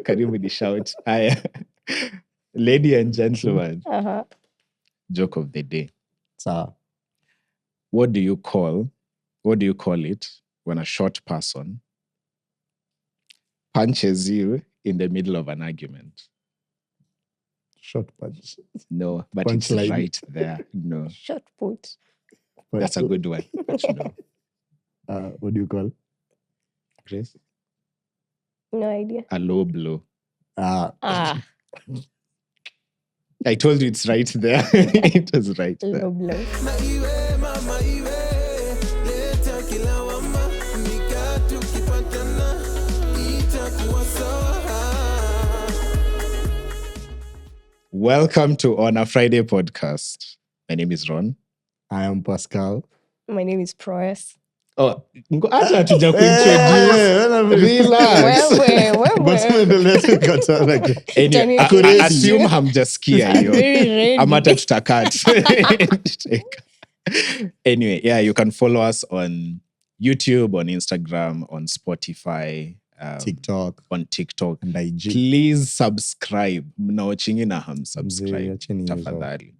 Karibu ni shout. Aya. Lady and gentlemen, joke of the day. So, What do you call it when a short person punches you in the middle of an argument? short punch. No, but Punch it's line. right there. No, Short put. that's a good one. But no. What do you call? Grace? No idea. A low blow. Ah, I told you it's right there. It was right there. low blow. Welcome to On a Friday podcast. My name is Ron. I am Pascal. My name is Prowess. Oh, acha hatuja kuintroduce. Relax. Anyway, I assume hamjasikia hiyo. Ama hata tutakat. Anyway, yeah, you can follow us on YouTube, on Instagram, on Spotify, TikTok. on TikTok. And IG. Please subscribe. Mnaochingi na subscribe. Acheni hizo. Tafadhali.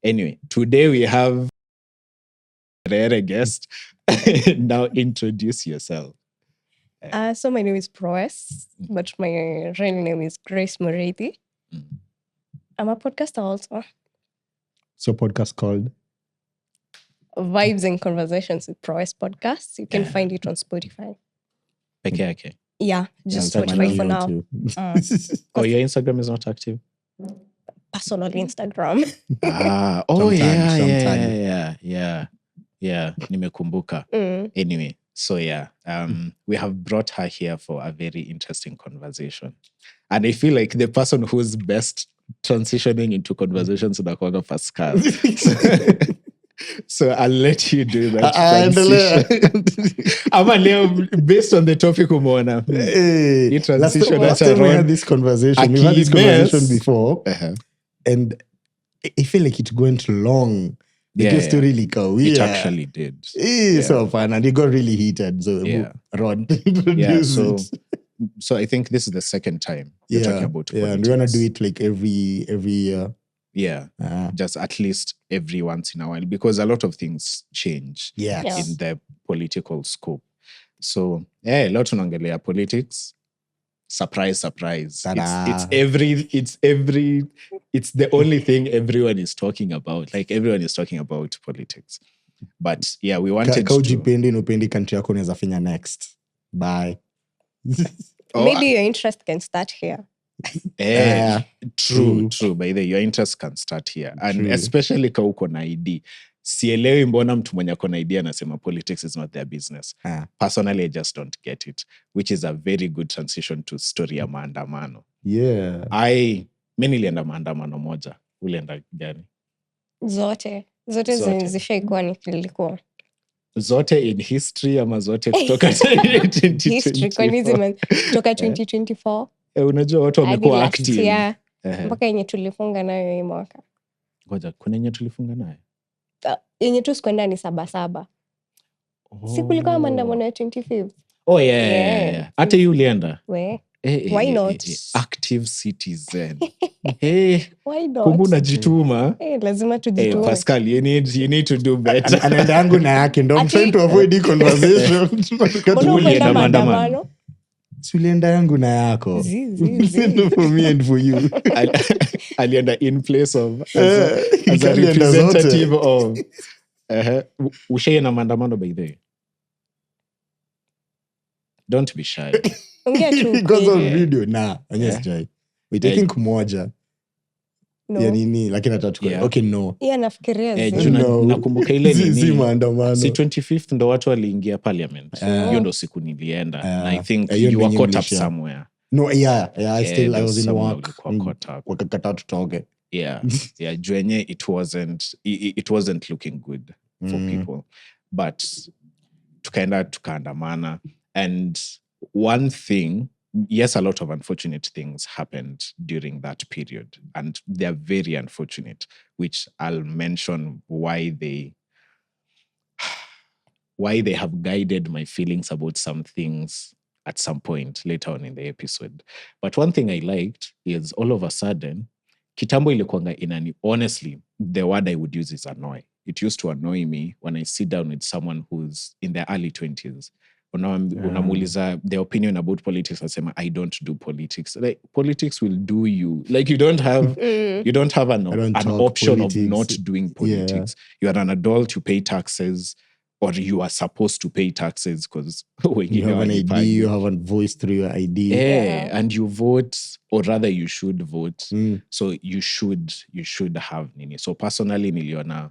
Anyway, today we have a rare guest. Now introduce yourself. So my name is Prowess, but my real name is Grace Moretti. I'm a podcaster also. So podcast called? Vibes and Conversations with Prowess Podcast. You can find it on Spotify. Okay. Yeah, just Yeah, Spotify for now. Oh, your Instagram is not active? Personal Instagram. Yeah. Nimekumbuka. Anyway, so yeah, we have brought her here for a very interesting conversation. And I feel like the person who's best transitioning into conversations in the corner Pascal. So I'll let you do that transition. Ama leo, based on the topic umeona. You transition last time we had this conversation. We had this conversation before. And I feel like it went long. It used to really go. It actually did. So fun. And it got really heated. So Rod introduced it. So I think this is the second time you're talking about politics. Yeah, and we want to do it like every year. Yeah, just at least every once in a while, because a lot of things change in the political scope. So, a lot tunaongelea politics. Surprise. It's the only thing everyone is talking about. Like everyone is talking about politics. But yeah, we wanted to... Ujipendi upendi country yako unaweza finya next. Bye. Maybe your interest can start here. True. By the way, your interest can start here. And especially ka uko na ID. Sielewi mbona mtu mwenye ako na ID anasema politics is not their business. Personally, I just don't get it. Which is a very good transition to story ya maandamano. Yeah. Mimi nilienda maandamano moja. Ulienda gani? Zote zishaikuwa nikilikuwa. Zote in history ama zote kutoka 2024? History, kwa nini kutoka 2024? Unajua watu wamekuwa active. Mpaka yenye tulifunga nayo hii mwaka. Ngoja, kuna yenye tulifunga nayo? Yenye tu sikuenda ni 7. Si kulikuwa maandamano ya 25th. Oh yeah. Hata you ulienda? Why not? Active citizen. Why not? Kumbu najituma. Lazima tujitume. Pascal, you need to do better. Anaenda yangu na yake. I'm trying to avoid the conversation. Ulienda maandamano? Sulienda yangu na yako. For me and for you. Alienda in place of as a representative of ushaye na maandamano by the way. Don't be shy. Because of video. We're taking kumoja. No. Ya nini, lakini atatukoe. Okay, no. Nafikiria nakumbuka ile nini. Maandamano. Si 25th ndo watu waliingia parliament. Hiyo ndo siku nilienda. And I think you were caught up somewhere. No, I was in work. Wakakata tutoke. Yeah, juenye it wasn't looking good for people. But tukaandamana. And one thing, yes, a lot of unfortunate things happened during that period, and they're very unfortunate, which I'll mention why they have guided my feelings about some things at some point later on in the episode. But one thing I liked is all of a sudden, kitambo ilikuanga inani, honestly, the word I would use is annoy. It used to annoy me when I sit down with someone who's in their early 20s. Unamuuliza their opinion about politics, asema, I don't do politics. Like, politics will do you. Like, you don't have an option politics. Of not doing politics. You are an adult, you pay taxes, or you are supposed to pay taxes because you have an ID, you have a voice through your ID. And you vote, or rather you should vote. So you should have nini. So personally, niliona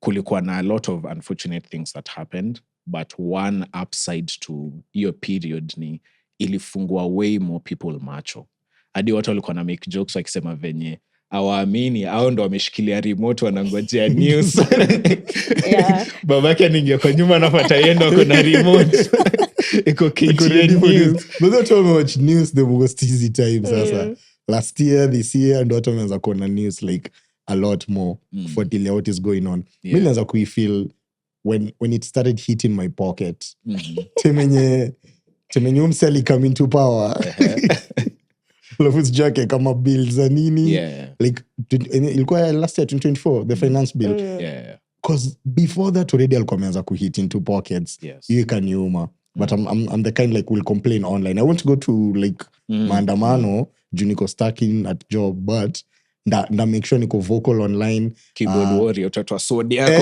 kulikuwa na a lot of unfortunate things that happened, but one upside to your period ni ilifungua way more people macho. Hadi watu walikuwa na make jokes wakisema venye awaamini au ndo wameshikilia remote wanangojea news. Babake ningia kwa nyuma napata yendo kuna remote. Iko KTN news. But that's why we watch news the most easy time sasa. Last year, this year, and watu wameanza kuona news like a lot more kufuatilia what is going on. Mimi naanza kuifeel when it started hitting my pocket. Temenye umseli come into power. Lafus jake kama bills za nini. Like ilikuwa last year 2024 the finance bill. Because before that already alikuwa ameanza kuhit into pockets. You can humor. But I'm the kind like will complain online. I want to go to like maandamano juu niko stuck in at job, but nda make sure niko vocal online. Keyboard warrior, utatoa sword yako.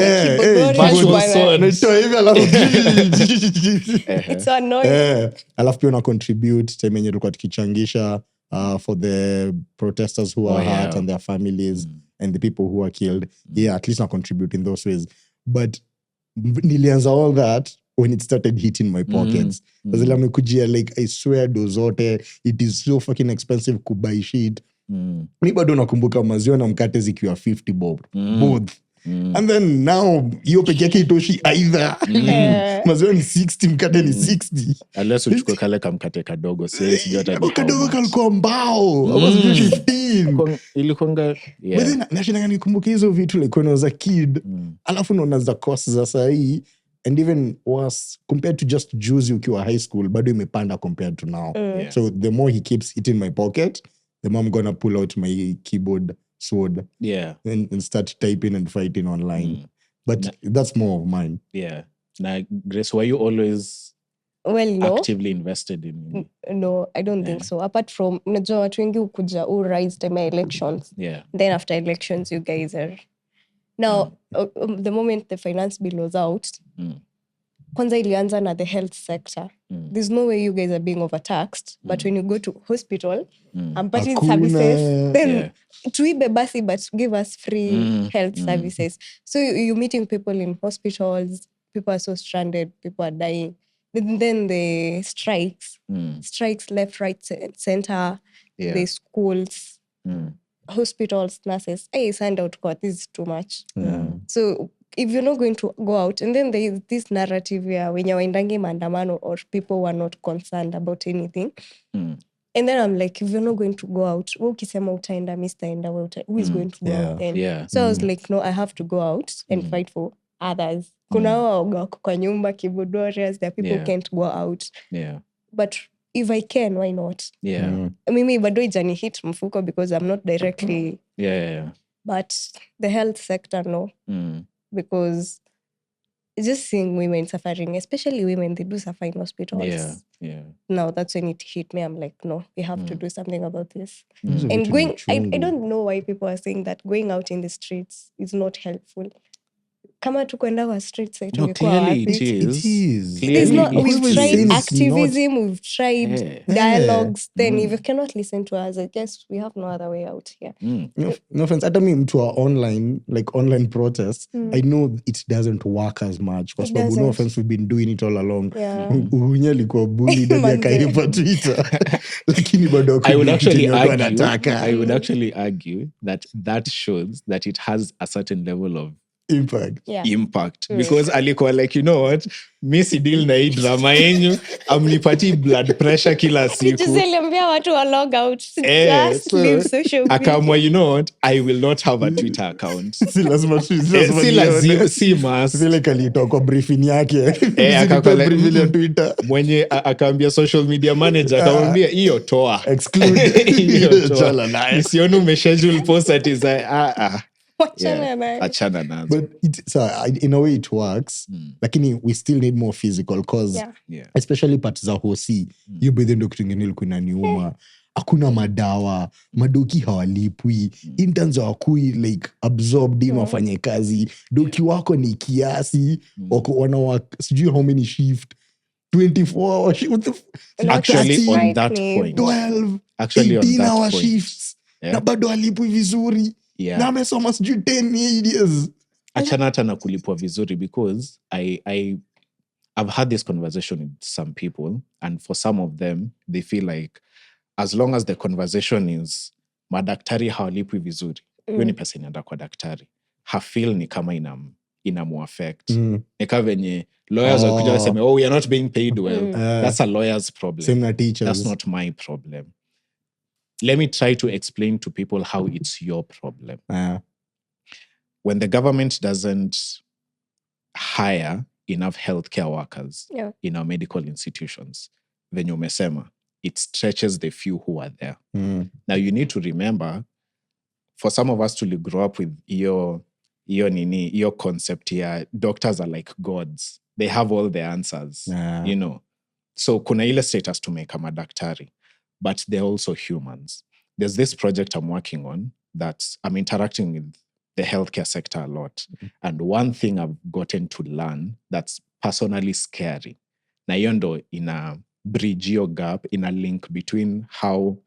It's so annoying. Alafu pia una contribute time yenye tulikuwa tukichangisha for the protesters who are hurt and their families and the people who are killed. At least I contribute in those ways. But nilianza all that when it started hitting my pockets. Zile amekujia like I swear dozote it is so fucking expensive to buy shit. Mi bado nakumbuka maziwa na mkate zikiwa 50 bob both. And then now hiyo peke yake itoshi either. Maziwa ni 60, mkate ni 60. Unless uchukue kale kamkate kadogo, kadogo kalikuwa mbao. I was 15. Ilikuanga but then nashinanga nikumbuka hizo vitu like when I was a kid. Alafu naona za course za sahi. And even worse, compared to just juice ukiwa high school, bado imepanda compared to now. So the more he keeps hitting my pocket, the more I'm gonna pull out my keyboard sword and start typing and fighting online. But that's more of mine. Now, Grace, were you always actively invested in? No, I don't think so. Apart from, unajua watu wengi ukuja rise time elections. Then after elections, you guys are... Now, the moment the finance bill was out, kwanza ilianza na the health sector. There's no way you guys are being overtaxed, but when you go to hospital, I'm purchasing services, then tuibe basi, but give us free health services. So you're meeting people in hospitals, people are so stranded, people are dying. Then the strikes left, right, center, the schools, hospitals, nurses. I signed out court. This is too much. So if you're not going to go out, and then there is this narrative where when you're waindangi maandamano or people were not concerned about anything. And then I'm like, if you're not going to go out, ukisema utaenda, mistaenda, who is going to go out then? So I was like, no, I have to go out and fight for others. Kuna waoga kwa nyumba, keyboard warriors, there are people who can't go out. But if I can, why not? Mimi bado ijani hit mfuko because I'm not directly. But the health sector, no. Because just seeing women suffering, especially women, they do suffer in hospitals. Now that's when it hit me. I'm like, no, we have to do something about this. And I don't know why people are saying that going out in the streets is not helpful. Kama tukwenda kwa streets, clearly it is. We've tried activism, we've tried dialogues. Then if you cannot listen to us, I guess we have no other way out here. No offense. Hata mimi mtu wa online protests, I know it doesn't work as much. Because no offense, we've been doing it all along. Uhunya likuwa bullied and yakaipa Twitter. Lakini bado I would actually argue that shows that it has a certain level of impact. Because alikuwa like, you know what, mi si deal na hii drama yenyu, amnipati blood pressure kila siku. Watu wa log out. Just leave social media. Akaamua, you know what, I will not have a Twitter account. Si lazima si must. Vile kalitoa kwa briefing yake. Briefing ya Twitter. Mwenye akaambia social media manager, akamwambia hiyo toa. Exclude. Nisione umeschedule post ati Achana nazo. But in a way it works. Lakini we still need more physical because especially parts za hosi, you by the ndo kitu ingine ilikuwa inaniuma. Hakuna madawa, madoki hawalipwi, interns hawakui like absorbed in wafanye kazi, doki wako ni kiasi, wana sijui how many shift, 24 hour shift. Actually on that point, 12, 18 hour shifts, na bado halipwi vizuri, na amesoma sijui 10 years. Achana hata na kulipwa vizuri, because I've had this conversation with some people, and for some of them, they feel like as long as the conversation is madaktari hawalipwi vizuri, hiyo ni pesa inaenda kwa daktari. Hafeel ni kama inamuaffect. Ni kama venye lawyers wakuja waseme, we are not being paid well. That's a lawyer's problem. Same na teachers. That's not my problem. Let me try to explain to people how it's your problem. When the government doesn't hire enough healthcare workers in our medical institutions, venye umesema, it stretches the few who are there. Now you need to remember, for some of us to grow up with your concept here, doctors are like gods. They have all the answers, you know. So kuna ile status to make a madaktari, but they're also humans. There's this project I'm working on that I'm interacting with the healthcare sector a lot. And one thing I've gotten to learn that's personally scary. Na hiyo ndo ina bridge your gap, in a link between how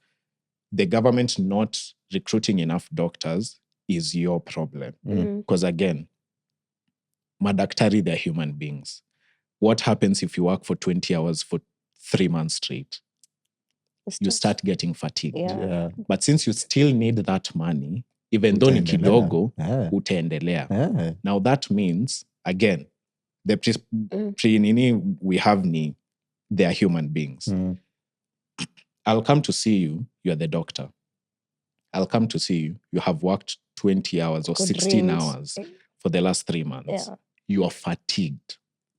the government not recruiting enough doctors is your problem. Because again, madaktari, they're human beings. What happens if you work for 20 hours for 3 months straight? You start getting fatigued. But since you still need that money, even though ni kidogo, utaendelea. Now that means, again, the we have ni, they are human beings. I'll come to see you, you're the doctor. I'll come to see you, you have worked 20 hours or 16 hours for the last 3 months. You are fatigued.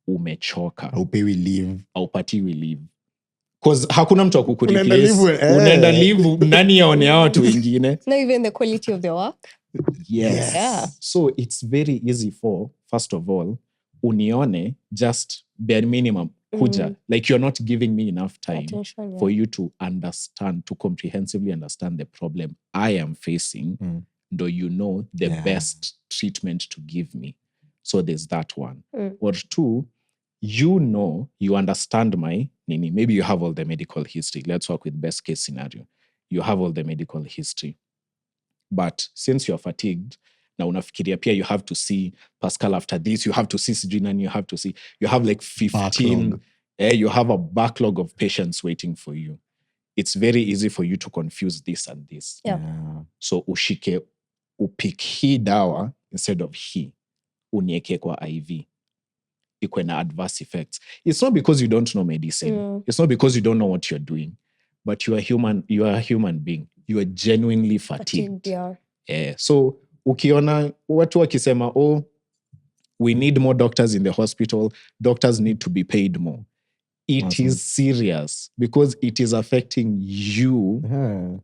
Umechoka. Haupatiwi leave. Because hakuna mtu wa kukureplace. Unaenda leave, nani yaone hao watu wengine. Not even the quality of the work. Yes. So it's very easy for, first of all, unione just bare minimum. Kuja. Like you're not giving me enough time for you to understand, to comprehensively understand the problem I am facing. Though you know the best treatment to give me. So there's that one. Or two, you know, you understand my nini. Maybe you have all the medical history. Let's work with best case scenario. You have all the medical history. But since you're fatigued, now unafikiria pia you have to see Pascal after this, you have to see Sidrinan, you have to see, you have like 15, you have a backlog of patients waiting for you. It's very easy for you to confuse this and this. So upik hii dawa instead of hii, unieke kwa IV. Ikwe na adverse effects. It's not because you don't know medicine. It's not because you don't know what you're doing. But you are a human being. You are genuinely fatigued. So ukiona watu wakisema, we need more doctors in the hospital, doctors need to be paid more. It is serious because it is affecting you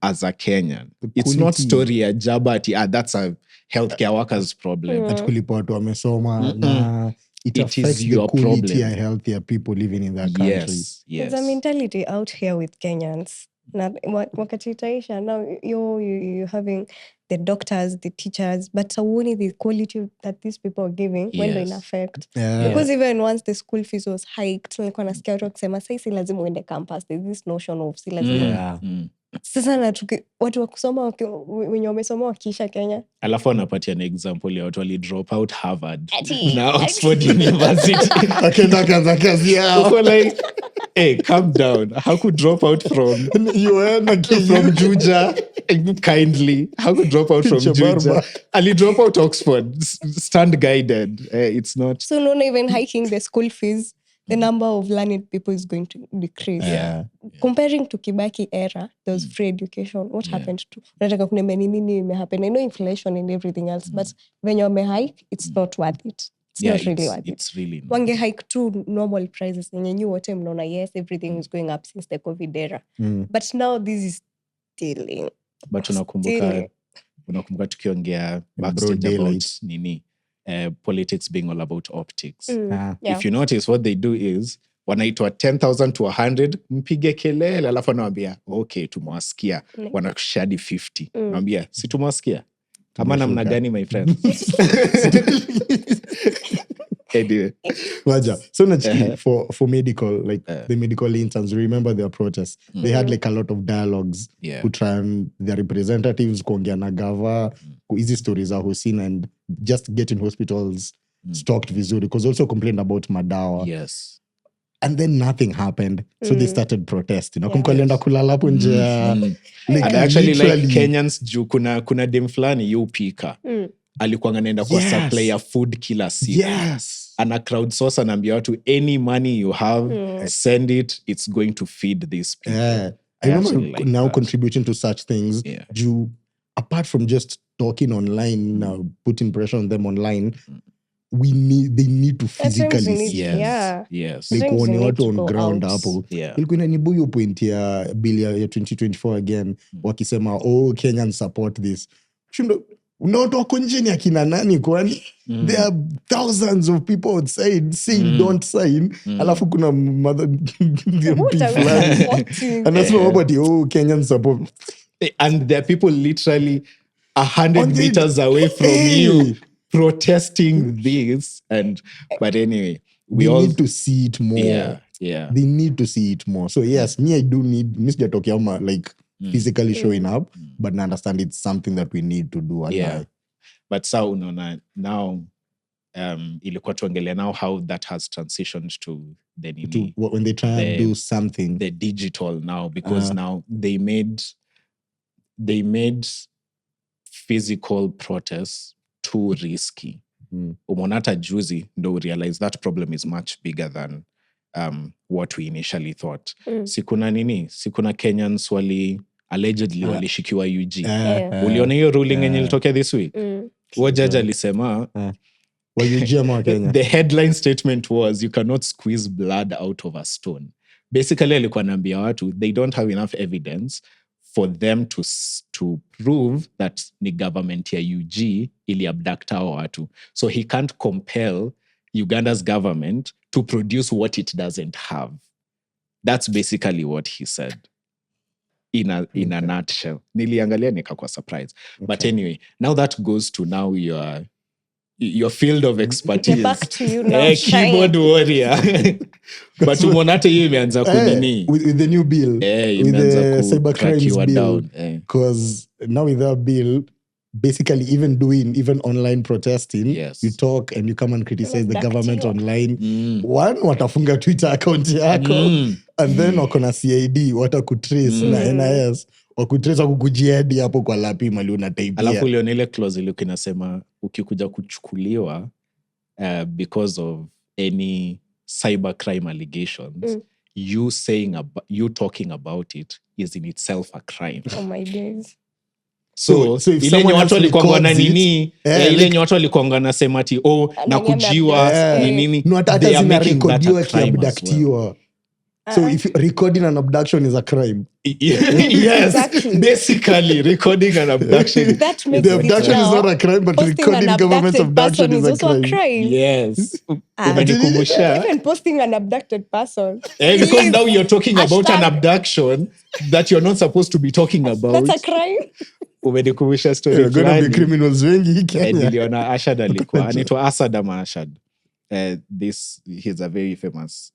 as a Kenyan. It's not story ya jabati, that's a healthcare workers problem. Kulipa watu wamesoma. It affects the quality and healthier people living in that country. Yes. There's a mentality out here with Kenyans. Wakati itaisha, now you're having the doctors, the teachers, but only the quality that these people are giving when they're in effect. Because even once the school fees was hiked, nilikuwa nasikia watu wakisema, si lazima uende campus. There's this notion of si lazima. Sasa na watu wakusoma wenye wamesoma wakiisha Kenya. Alafu anapatia an example ya watu wali drop out Harvard na Oxford University. Akaenda kaza kazi yao. Uko like, calm down. How could drop out from Juja kindly, how could drop out from Juja? Ali drop out Oxford, stand guided. It's not. So not even hiking the school fees, the number of learned people is going to decrease. Comparing to Kibaki era, there was free education. What happened to? Nataka kuniambia nini imehappen? I know inflation and everything else, but when you hike, it's not worth it. It's not really worth it. It's really not. Wange hike to normal prices. And you knew what time mnaona, yes, everything is going up since the COVID era. But now this is stealing. But unakumbuka tukiongea backstage about nini, politics being all about optics. If you notice, what they do is wanaitwa 10,000 to 100, mpige kelele, alafu anawambia okay, tumewasikia, wanakushadi 50. Anawambia si tumewasikia ama namna gani, my friend? Anyway. So for medical, like the medical interns, remember their protests. They had like a lot of dialogues to try and their representatives kuongea na gava, hizi stories za Hussein and just getting hospitals stocked vizuri, because also complained about madawa. Yes. And then nothing happened. So they started protesting. Kumkalienda kulala hapo nje. And actually like Kenyans juu kuna dem fulani upika. Alikuwa anaenda kwa supply ya food kila siku. Yes. Ana crowdsource anaambia watu, any money you have, send it, it's going to feed these people. I remember like now that. Contributing to such things. Apart from just talking online, putting pressure on them online, they need to physically see. Yes. Like when watu on ground hapo. Ilikuwa inanibuyo point ya bill ya 2024 again, wakisema, oh, Kenyans support this. Not wako nje ni akina nani kwani? There are thousands of people outside saying don't sign. Alafu kuna mother and that's nobody, oh, Kenyan support. And there are people literally 100 meters away from you protesting this. But anyway, we all need to see it more. Yeah. They need to see it more. So yes, I do need Mr. like physically showing up, but I understand it's something that we need to do. But so now ilikuwa tuongelea now how that has transitioned to the nini, when they try and do something, the digital now, because now they made physical protests too risky. Umonata juzi ndo realize that problem is much bigger than what we initially thought. Sikuna Kenyans allegedly walishikiwa UG. Uliona hiyo ruling yenye ilitokea this week? Huo judge alisema the headline statement was, you cannot squeeze blood out of a stone. Basically alikuwa anaambia watu they don't have enough evidence for them to prove that ni government ya UG ili abduct hao watu. So he can't compel Uganda's government to produce what it doesn't have. That's basically what he said in a nutshell. Niliangalia nikakuwa surprised. But anyway, now that goes to now your field of expertise. Back to you now, keyboard warrior. But umonate hiyo imeanza kunini. With the new bill. With the cybercrimes bill. Because now with that bill, basically even online protesting, you talk and you come and criticize the government online. One, watafunga Twitter account yako. And then wakona CID, watakutrace na NIS. Wakutrace wakukujiadi hapo kwa lapi mali unataipia. Alafu uliona ile clause ile kinasema ukikuja kuchukuliwa because of any cybercrime allegations, you talking about it is in itself a crime. Oh my days. So ile nye watu walikuwa na nini, ile nye watu walikuwa na sema ati na kujiwa ni nini, they are making that a crime as well. So if recording an abduction is a crime. Yes, exactly. Basically recording an abduction. The abduction is not a crime, but recording government abduction is also a crime. Yes. Even posting an abducted person. Because now you're talking about an abduction that you're not supposed to be talking about. That's a crime. Umenikumbusha story. You're going to be criminals wengi Kenya. Niliona Ashad alikuwa. Anaitwa Asad ama Ashad. He's a very famous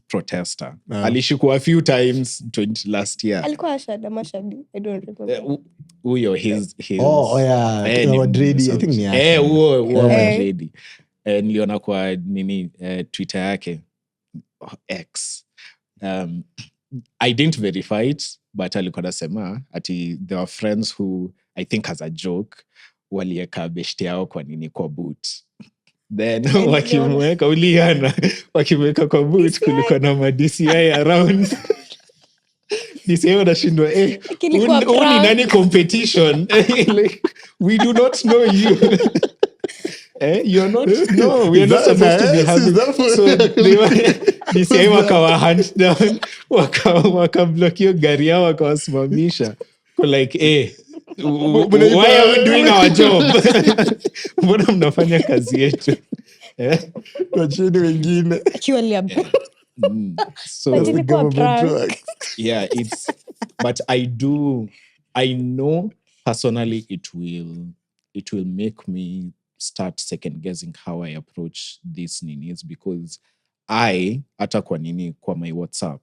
protester. Alishikwa a few times last year. Alikuwa Ashad ama Ashadi? I don't remember. Uyo, his Madridi, I think ni Ashad. Uyo Madridi. Niliona kwa Twitter yake, X. I didn't verify it, but alikuwa nasema ati there were friends who I think as a joke walieka beshte yao kwa nini kwa boot, then wakimweka uliana wakimweka kwa boot kulikuwa na ma DCI around. DCI wanashindwa huu ni nani competition? Like, we do not know you. You're not, no, we are not supposed to be having. So they were DCI wakawa hunt down, wakablock hiyo gari yao wakawasimamisha. Like, why are we doing our job? Mbona mnafanya kazi yetu? Wacheni wengine. So yeah, it's, but I know personally it will make me start second guessing how I approach these ninis, because hata kwa nini kwa my WhatsApp,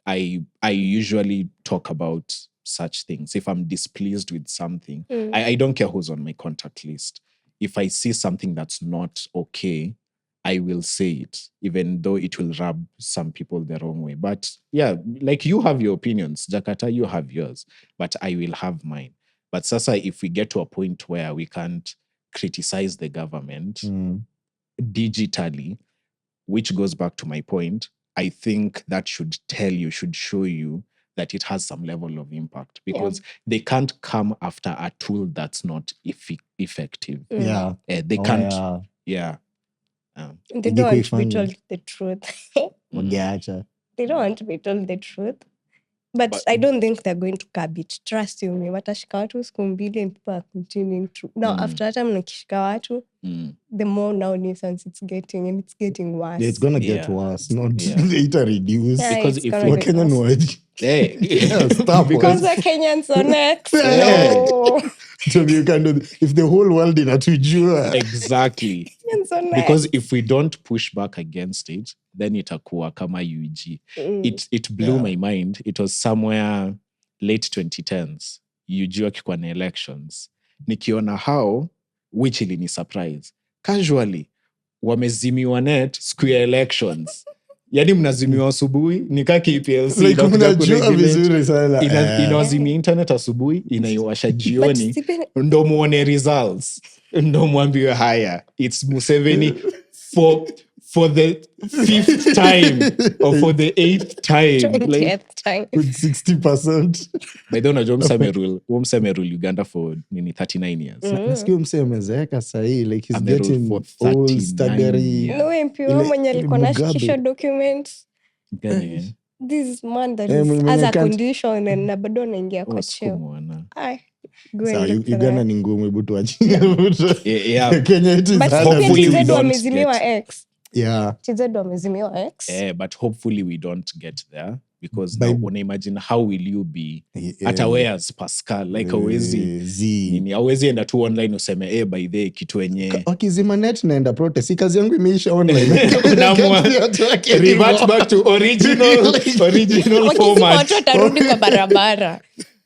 I usually talk about such things. If I'm displeased with something, I don't care who's on my contact list. If I see something that's not okay, I will say it, even though it will rub some people the wrong way. But yeah, like you have your opinions, Jakarta, you have yours, but I will have mine. But Sasa, if we get to a point where we can't criticize the government digitally, which goes back to my point, I think that should show you that it has some level of impact, because they can't come after a tool that's not effective. Yeah. They can't. Yeah. They don't want to be told the truth. They don't want to be told the truth. But I don't think they're going to curb it. Trust you me. Watashika watu siku mbili and people are continuing to. Now, after that time, mnakishika watu, the more now nuisance it's getting, and it's getting worse. Yeah, it's going to get worse. Not later reduce. Yeah, because if you're Kenyan word. Stop. Because we're Kenyans on X. No. So you can do, if the whole world inatujua. Exactly. Because if we don't push back against it, then itakuwa kama UG. It blew my mind. It was somewhere late 2010s. UG wakikuwa na elections. Nikiona how, which ilini surprise. Casually, wamezimiwa net siku ya elections. Yani mnazimiwa asubuhi, nika KPLC. Like mnajua vizuri sana. Inawazimia internet asubuhi, inaiwasha jioni. Ndo muone results. Ndo muambiwe haya. It's Museveni for the 5th time or for the 8th time. 20th time. With 60%. By the way, unajua mseme rule Uganda for 39 years. Nasikia mseme amezeeka sahi, like he's getting old, staggering. No MP mwenye alikuwa anashikisha documents. This man that is as a condition and na bado anaingia kwa cheo. So Uganda ni ngumu, hebu tuachie. Kenya it is hopefully wamezimiwa X. Yeah. TZ wamezimiwa X. But hopefully we don't get there, because now when I imagine how will you be at awares Pascal, like awezi enda tu online useme by the kitu enye wakizima net naenda protest, si kazi yangu imeisha online. Revert back to original format. Watu watarudi kwa barabara.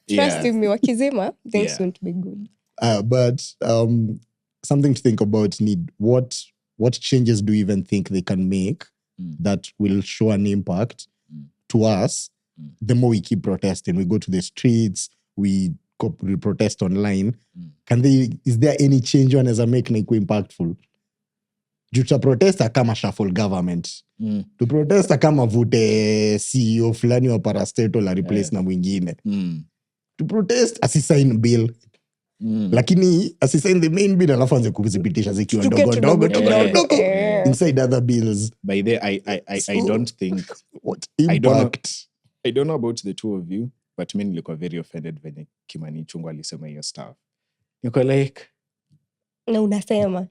Trust me, wakizima things won't be good. But something to think about, what changes do you even think they can make that will show an impact to us? The more we keep protesting, we go to the streets, we protest online. Is there any change wanaweza make na ikuwe impactful? Juta protesta kama shuffle government. To protesta kama vute CEO fulani wa parastatal la replace na mwingine. To protest asisign bill. Lakini asisign the main bill alafu anze kuzipitisha zikiwa ndogo inside other bills. By the I don't think what impact. I don't know about the two of you, but mimi nilikuwa very offended when Kimani Ichung'wah alisema hiyo stuff. Niko like, na unasema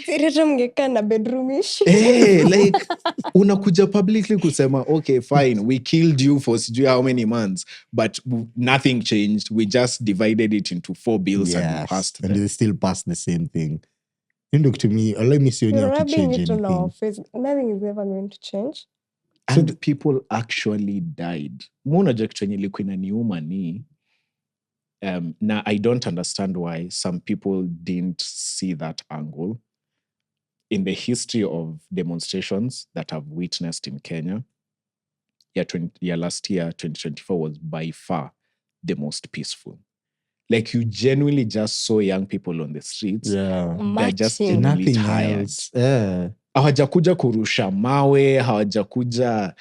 sireta mngekaa na bedroomish. Like unakuja publicly kusema okay fine, we killed you for sijui how many months, but nothing changed. We just divided it into 4 bills and we passed them. And they still passed the same thing. Look to me, let me see you have to change anything. Nothing is ever going to change. And people actually died. Muna kitu yenye ilikuwa inaniuma ni now I don't understand why some people didn't see that angle. In the history of demonstrations that I've witnessed in Kenya, last year 2024 was by far the most peaceful. Like you genuinely just saw young people on the streets. They're just genuinely tired. Hawajakuja kurusha mawe, hawajakuja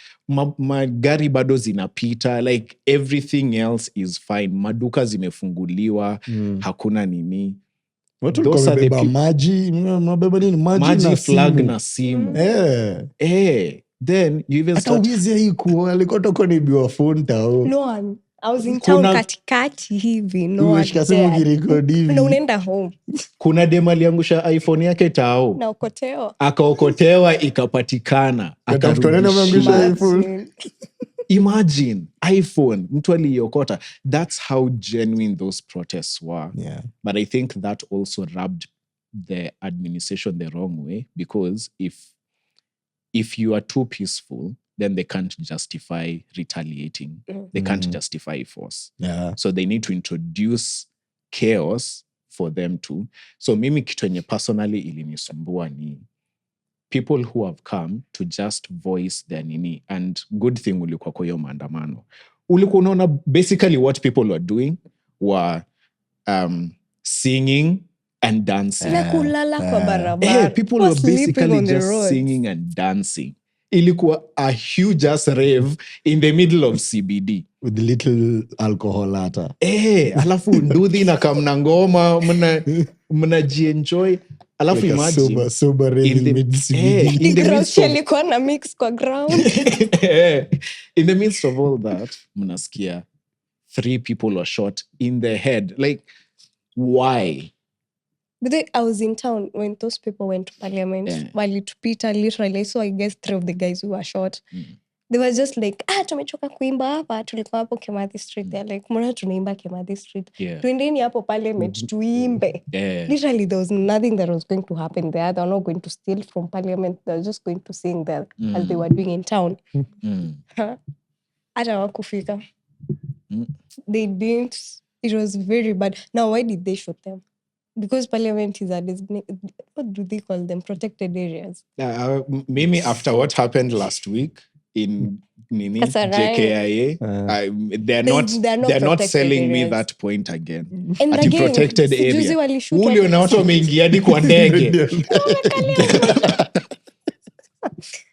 magari bado zinapita, like everything else is fine. Maduka zimefunguliwa, hakuna nini. Watu wamebeba maji, maji flag na simu. Then you even start... Hata wizi haikuwa, alikuwa toko nibiwa phone tao. No one. I was in town katikati hivi. No one umeshika simu kirekodi hivi. Na unaenda home. Kuna dema aliangusha iPhone yake tao. Na okotewa. Akaokotewa ikapatikana. Akarudisha iPhone. Imagine, iPhone, mtu aliokota. That's how genuine those protests were. Yeah. But I think that also rubbed the administration the wrong way, because if you are too peaceful, then they can't justify retaliating. They can't justify force. Yeah. So they need to introduce chaos for them to. So mimi kitu yenye personally ilinisumbua ni people who have come to just voice their nini. And good thing ulikuwa kwa hiyo maandamano. Ulikuwa unaona basically what people were doing were singing and dancing. Kulala kwa barabara. People were basically just singing and dancing. Ilikuwa a huge ass rave in the middle of CBD. With little alcohol hata. Alafu nduthi na kamna ngoma, mnajienjoy. Alafu like imagine. Sober rave in mid-CBD. In the midst of... Ilikuwa na mix kwa ground. In the midst of all that, mnasikia 3 people were shot in the head. Like, why? But I was in town when those people went to parliament. Walitupita literally. So I guess 3 of the guys who were shot. They were just like, tumechoka kuimba hapa. Tulikuwa hapo Kimathi Street. They're like, mbona tunaimba Kimathi Street? Tuendeni hapo parliament, tuimbe. Literally, there was nothing that was going to happen there. They were not going to steal from parliament. They were just going to sing there as they were doing in town. Hata wakufika. They didn't. It was very bad. Now, why did they shoot them? Because parliament is a what do they call them? Protected areas. Maybe after what happened last week in JKIA, they're not selling areas. Me that point again. And at again, protected area. Ule na watu wameingia hadi kwa ndege.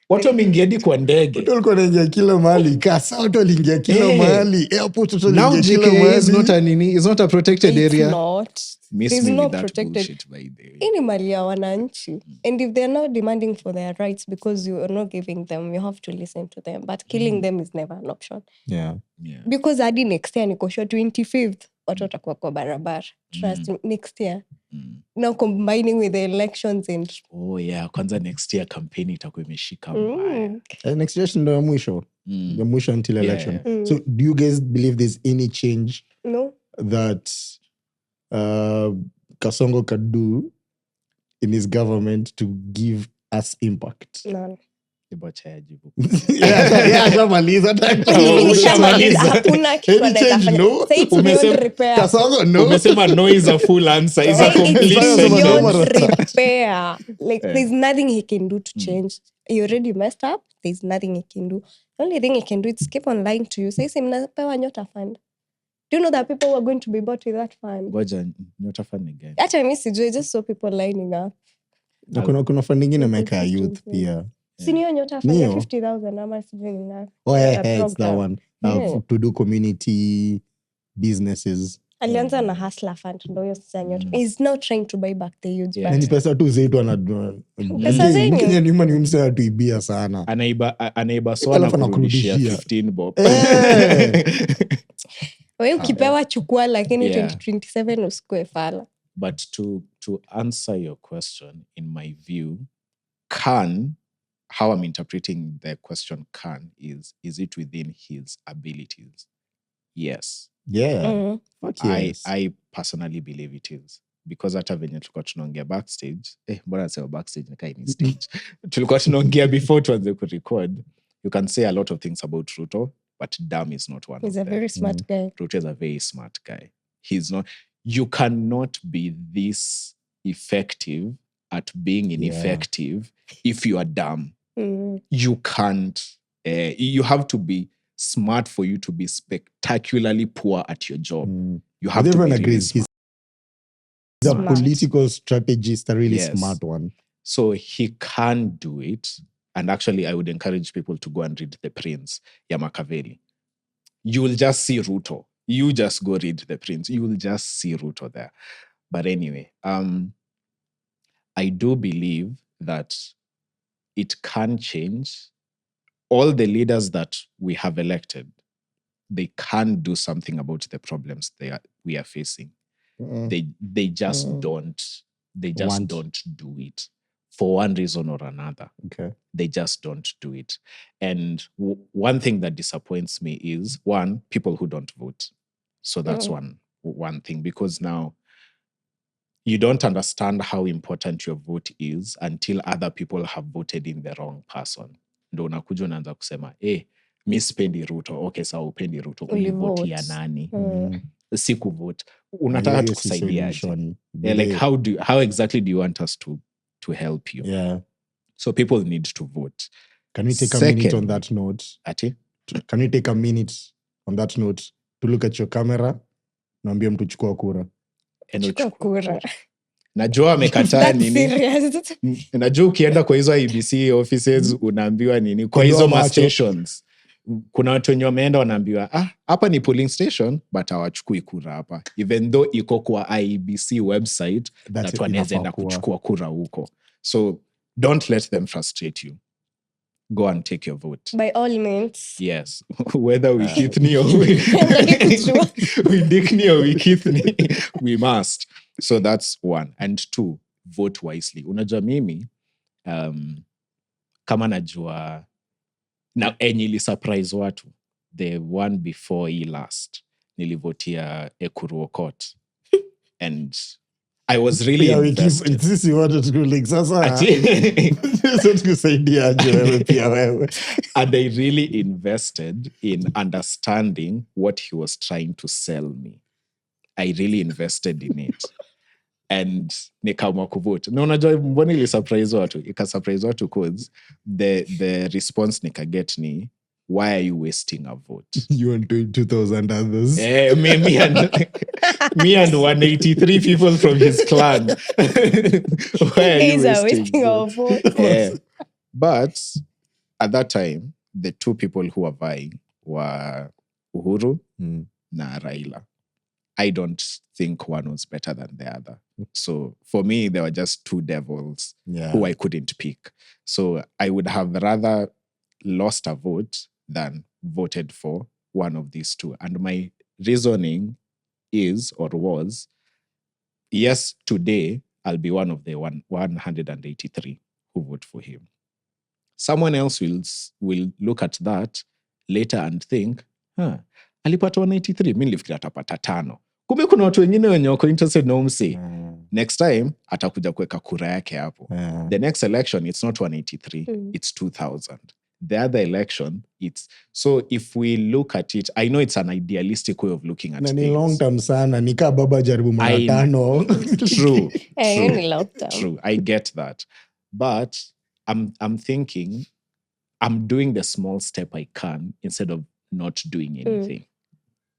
Watu wameingia hadi kwa ndege. Watu walikuwa wanaingia kila mahali. Kasa watu waliingia kila mahali. Airport watu waliingia kila mahali. Now JKIA is not a protected area. It's not. There's no protected. Ini mali ya wananchi. And if they're not demanding for their rights because you are not giving them, you have to listen to them. But killing them is never an option. Yeah. Because hadi next year niko sure 25th watu watakuwa kwa barabara. Trust me, next year. Now combining with the elections and kwanza next year campaign itakuwa imeshika mbaya. Next year ndio ya mwisho. The mwisho until election. So do you guys believe there's any change that Kasongo could do in his government to give us impact? None. Hakuna kitu anafanya. Kasongo no. Umesema no is a full answer. Is a complete sentence. Like there's nothing he can do to change. You already messed up. There's nothing he can do. The only thing he can do is keep on lying to you. Say mnapewa Nyota Fund. Do you know that people were going to be bought with that fund? Goja Nyota Fund again. Actually, I miss it. I just saw people lining up. Kuna fund ingine meka youth pia. Senior Nyota Fund ya 50,000 ama sijui na. It's that one. To do community businesses. Alianza na Hustler Fund ndio hiyo sasa Nyota. He's now trying to buy back the youth. Ni pesa tu zetu anadua. Pesa zenyu. Kenya ni mani msema tuibia sana. Anaiba swala kurudishia 15 bob. Wewe ukipewa chukua lakini 2027 usikue fala. But to answer your question, in my view, how I'm interpreting the question is it within his abilities? Yes. Yeah. Yes. I personally believe it is. Because hata venye tulikuwa tunaongea backstage, mbona nasema backstage nikai ni stage. Tulikuwa tunaongea before tuanze kurecord. You can say a lot of things about Ruto, but damn is not one. He's a very smart guy. Ruto is a very smart guy. He's not. You cannot be this effective at being ineffective if you are dumb. You can't. You have to be smart for you to be spectacularly poor at your job. You have to be really smart. He's a political strategist, a really smart one. So he can do it. And actually, I would encourage people to go and read The Prince, Machiavelli. You will just see Ruto. You just go read The Prince. You will just see Ruto there. But anyway, I do believe that it can change. All the leaders that we have elected, they can do something about the problems we are facing. They just don't. They just don't do it for one reason or another. Okay. They just don't do it. And one thing that disappoints me is, one, people who don't vote. So that's one thing, because now you don't understand how important your vote is until other people have voted in the wrong person. Ndo unakuja unaanza kusema, mi sipendi Ruto. Okay, sawa upendi Ruto. Ulivotia nani? Siku vote. Unataka tukusaidiaje? Like how exactly do you want us to help you? Yeah. So people need to vote. Can we take a minute on that note? Ati? Can we take a minute on that note to look at your camera? Naambia mtu chukua kura. Chukua kura. Najua amekataa nini. Najua ukienda kwa hizo IBC offices unaambiwa nini. Kwa hizo ma stations. Kuna watu wenye wameenda wanaambiwa, hapa ni polling station, but hawachukui kura hapa. Even though iko kwa IBC website, that wanaweza enda kuchukua kura huko. So don't let them frustrate you. Go and take your vote. By all means. Yes. Whether we Kithni or we Dickney or we Kithni, we must. So that's one. And two, vote wisely. Unajua mimi, kama najua, na ili surprise watu, the one before he last, nilivotia Ekuru Court. And I was really invested. Sisi watu tukulik sasa. Sisi tukusaidia aje wewe pia wewe. And I really invested in understanding what he was trying to sell me. I really invested in it. And nikaamua kuvote. Na unajua mbona ili surprise watu? Ika surprise watu cause the response nikaget ni, why are you wasting a vote? You and 2,000 others. Me and 183 people from his clan. Why are you wasting a vote? But at that time, the two people who were vying were Uhuru na Raila. I don't think one was better than the other. So for me, there were just two devils who I couldn't pick. So I would have rather lost a vote than voted for one of these two. And my reasoning is or was, yes, today I'll be one of the 183 who vote for him. Someone else will look at that later and think, alipata 183, mi nilifikiria atapata 5. Kumbe kuna watu wengine wenye wako interested na umsi. Next time, atakuja kuweka kura yake hapo. The next election, it's not 183, it's 2,000. The other election, it's... So if we look at it, I know it's an idealistic way of looking at things. Ni long term sana, nika baba jaribu mara 5. True, I get that. But I'm thinking, I'm doing the small step I can instead of not doing anything.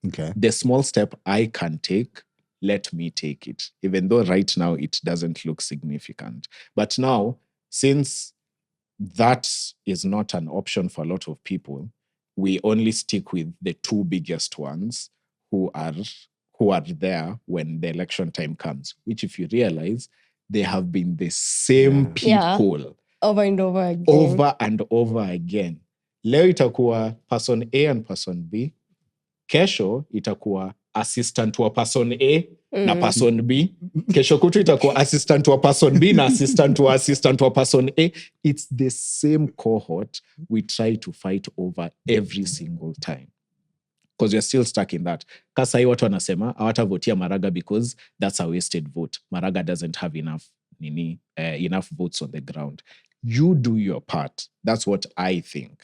Okay. The small step I can take, let me take it. Even though right now it doesn't look significant. But now, since that is not an option for a lot of people, we only stick with the two biggest ones who are there when the election time comes, which if you realize, they have been the same people. Over and over again. Over and over again. Leo itakuwa person A and person B. Kesho itakuwa assistant wa person A na person B. Kesho kutu itakuwa assistant wa person B na assistant wa person A. It's the same cohort we try to fight over every single time. Because you're still stuck in that. Kasai watu wanasema, hawatavotia Maraga because that's a wasted vote. Maraga doesn't have enough votes on the ground. You do your part. That's what I think.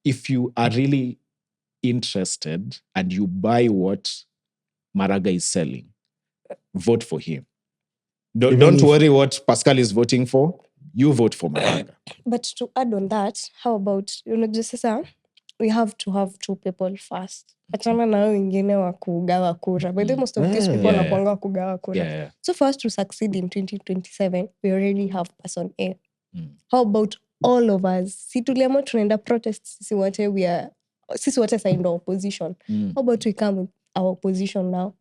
If you are really interested and you buy what Maraga is selling, vote for him. Don't worry what Pascal is voting for. You vote for Maraga. But to add on that, how about, sasa, we have to have 2 people first. Achana na wengine wa kugawa kura. By the way, most of these people wanakuanga kugawa kura. So for us to succeed in 2027, we already have person A. How about all of us? Si tuliamua tunaenda protest, sisi wote signed opposition. How about we come with our opposition now?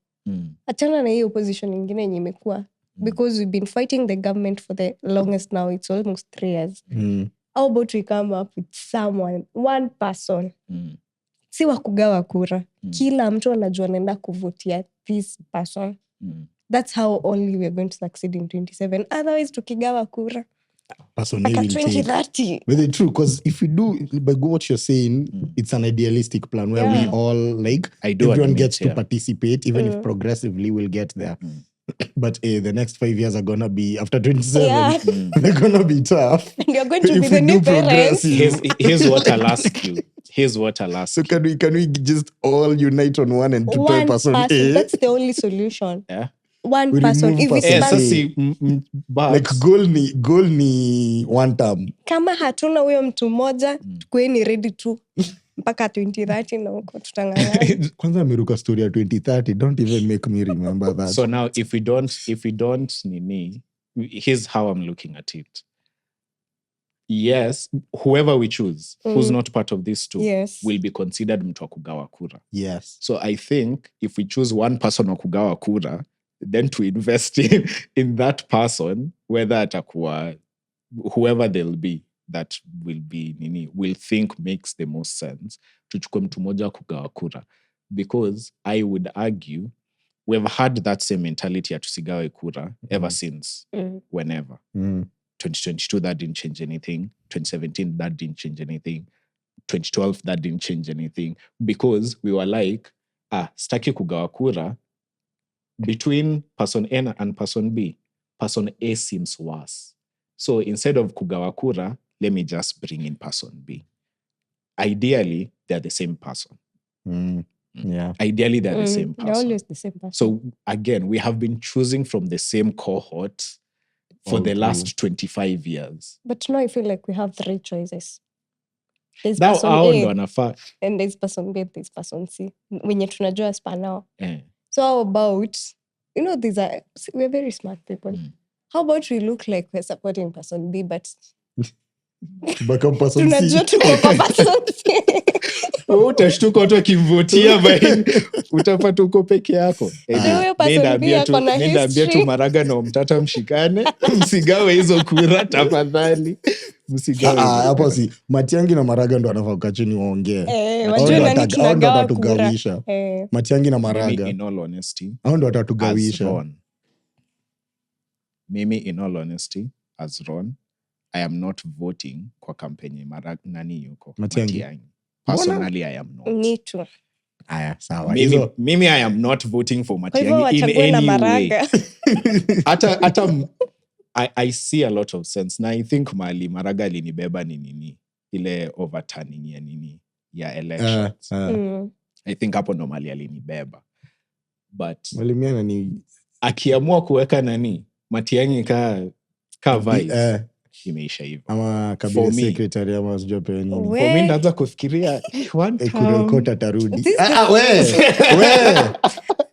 Achana na hii opposition ingine yenye imekuwa. Because we've been fighting the government for the longest now. It's almost 3 years. How about we come up with someone, one person, si wa kugawa kura. Kila mtu anajua anaenda kuvotia this person. That's how only we're going to succeed in 27. Otherwise, tukigawa kura, person like will 2030. Take. But it's true, because if you do, by what you're saying, it's an idealistic plan where we all, like, everyone gets to participate, even if progressively we'll get there. But the next 5 years are gonna be, after 27, they're gonna be tough. And you're going to be the new parents. Here's what I'll ask you. So can we just all unite on one and to one person A? That's the only solution. Yeah. One We person. If person like goal ni one term. Kama hatuna huyo mtu mmoja, tukweni ready tu mpaka 2030 na huko tutangangana. Kwanza ameruka story ya 2030. Don't even make me remember that. So now if we don't here's how I'm looking at it. Yes, whoever we choose, who's not part of this two, will be considered mtu wa kugawa kura. Yes. So I think if we choose one person wa kugawa kura, then to invest in that person, whether atakuwa whoever they'll be, that will be will think makes the most sense. Tuchukue mtu moja wa kugawa kura. Because I would argue we've had that same mentality ya tusigawe kura ever since whenever. 2022, that didn't change anything. 2017, that didn't change anything. 2012, that didn't change anything. Because we were like, staki kugawa kura, between person A and person B, person A seems worse. So instead of kugawa kura, let me just bring in person B. Ideally, they're the same person. Yeah. Ideally, they're the same person. They're always the same person. So again, we have been choosing from the same cohort for the last 25 years. But now I feel like we have 3 choices. There's Now, person A, and there's person B, there's person C. Wenye tunajua spa now. So how about, we're very smart people. How about we look like we're supporting person B, but become person C. Tunajua tuko kwa person C. Utashtuka watu wakimvotia utapata uko peke yako. Nenda ambia tu Maraga na Mtata mshikane, msigawe hizo kura tafadhali. Msigawe. Hapo si Matiangi na Maraga ndo wanafaa kukaa chini waongee. Wajua nani tunagawa kura. Matiangi na Maraga. In all honesty, hao ndo watatugawisha. Mimi in all honesty, as Ron, I am not voting kwa kampeni Maraga nani yuko. Matiangi. Personally, I am not. Me too. Sawa. Mimi I am not voting for Matiang'i in any way. I see a lot of sense. Na I think mali Maraga alinibeba ni nini ile overturning ya nini ya elections. I think hapo ndo mali alinibeba. But malimiana ni akiamua kuweka nani Matiang'i ka vice. Imeisha hivyo. Ama cabinet secretary ama sijui pewe nini. For me ndaanza kufikiria one time kurokota tarudi.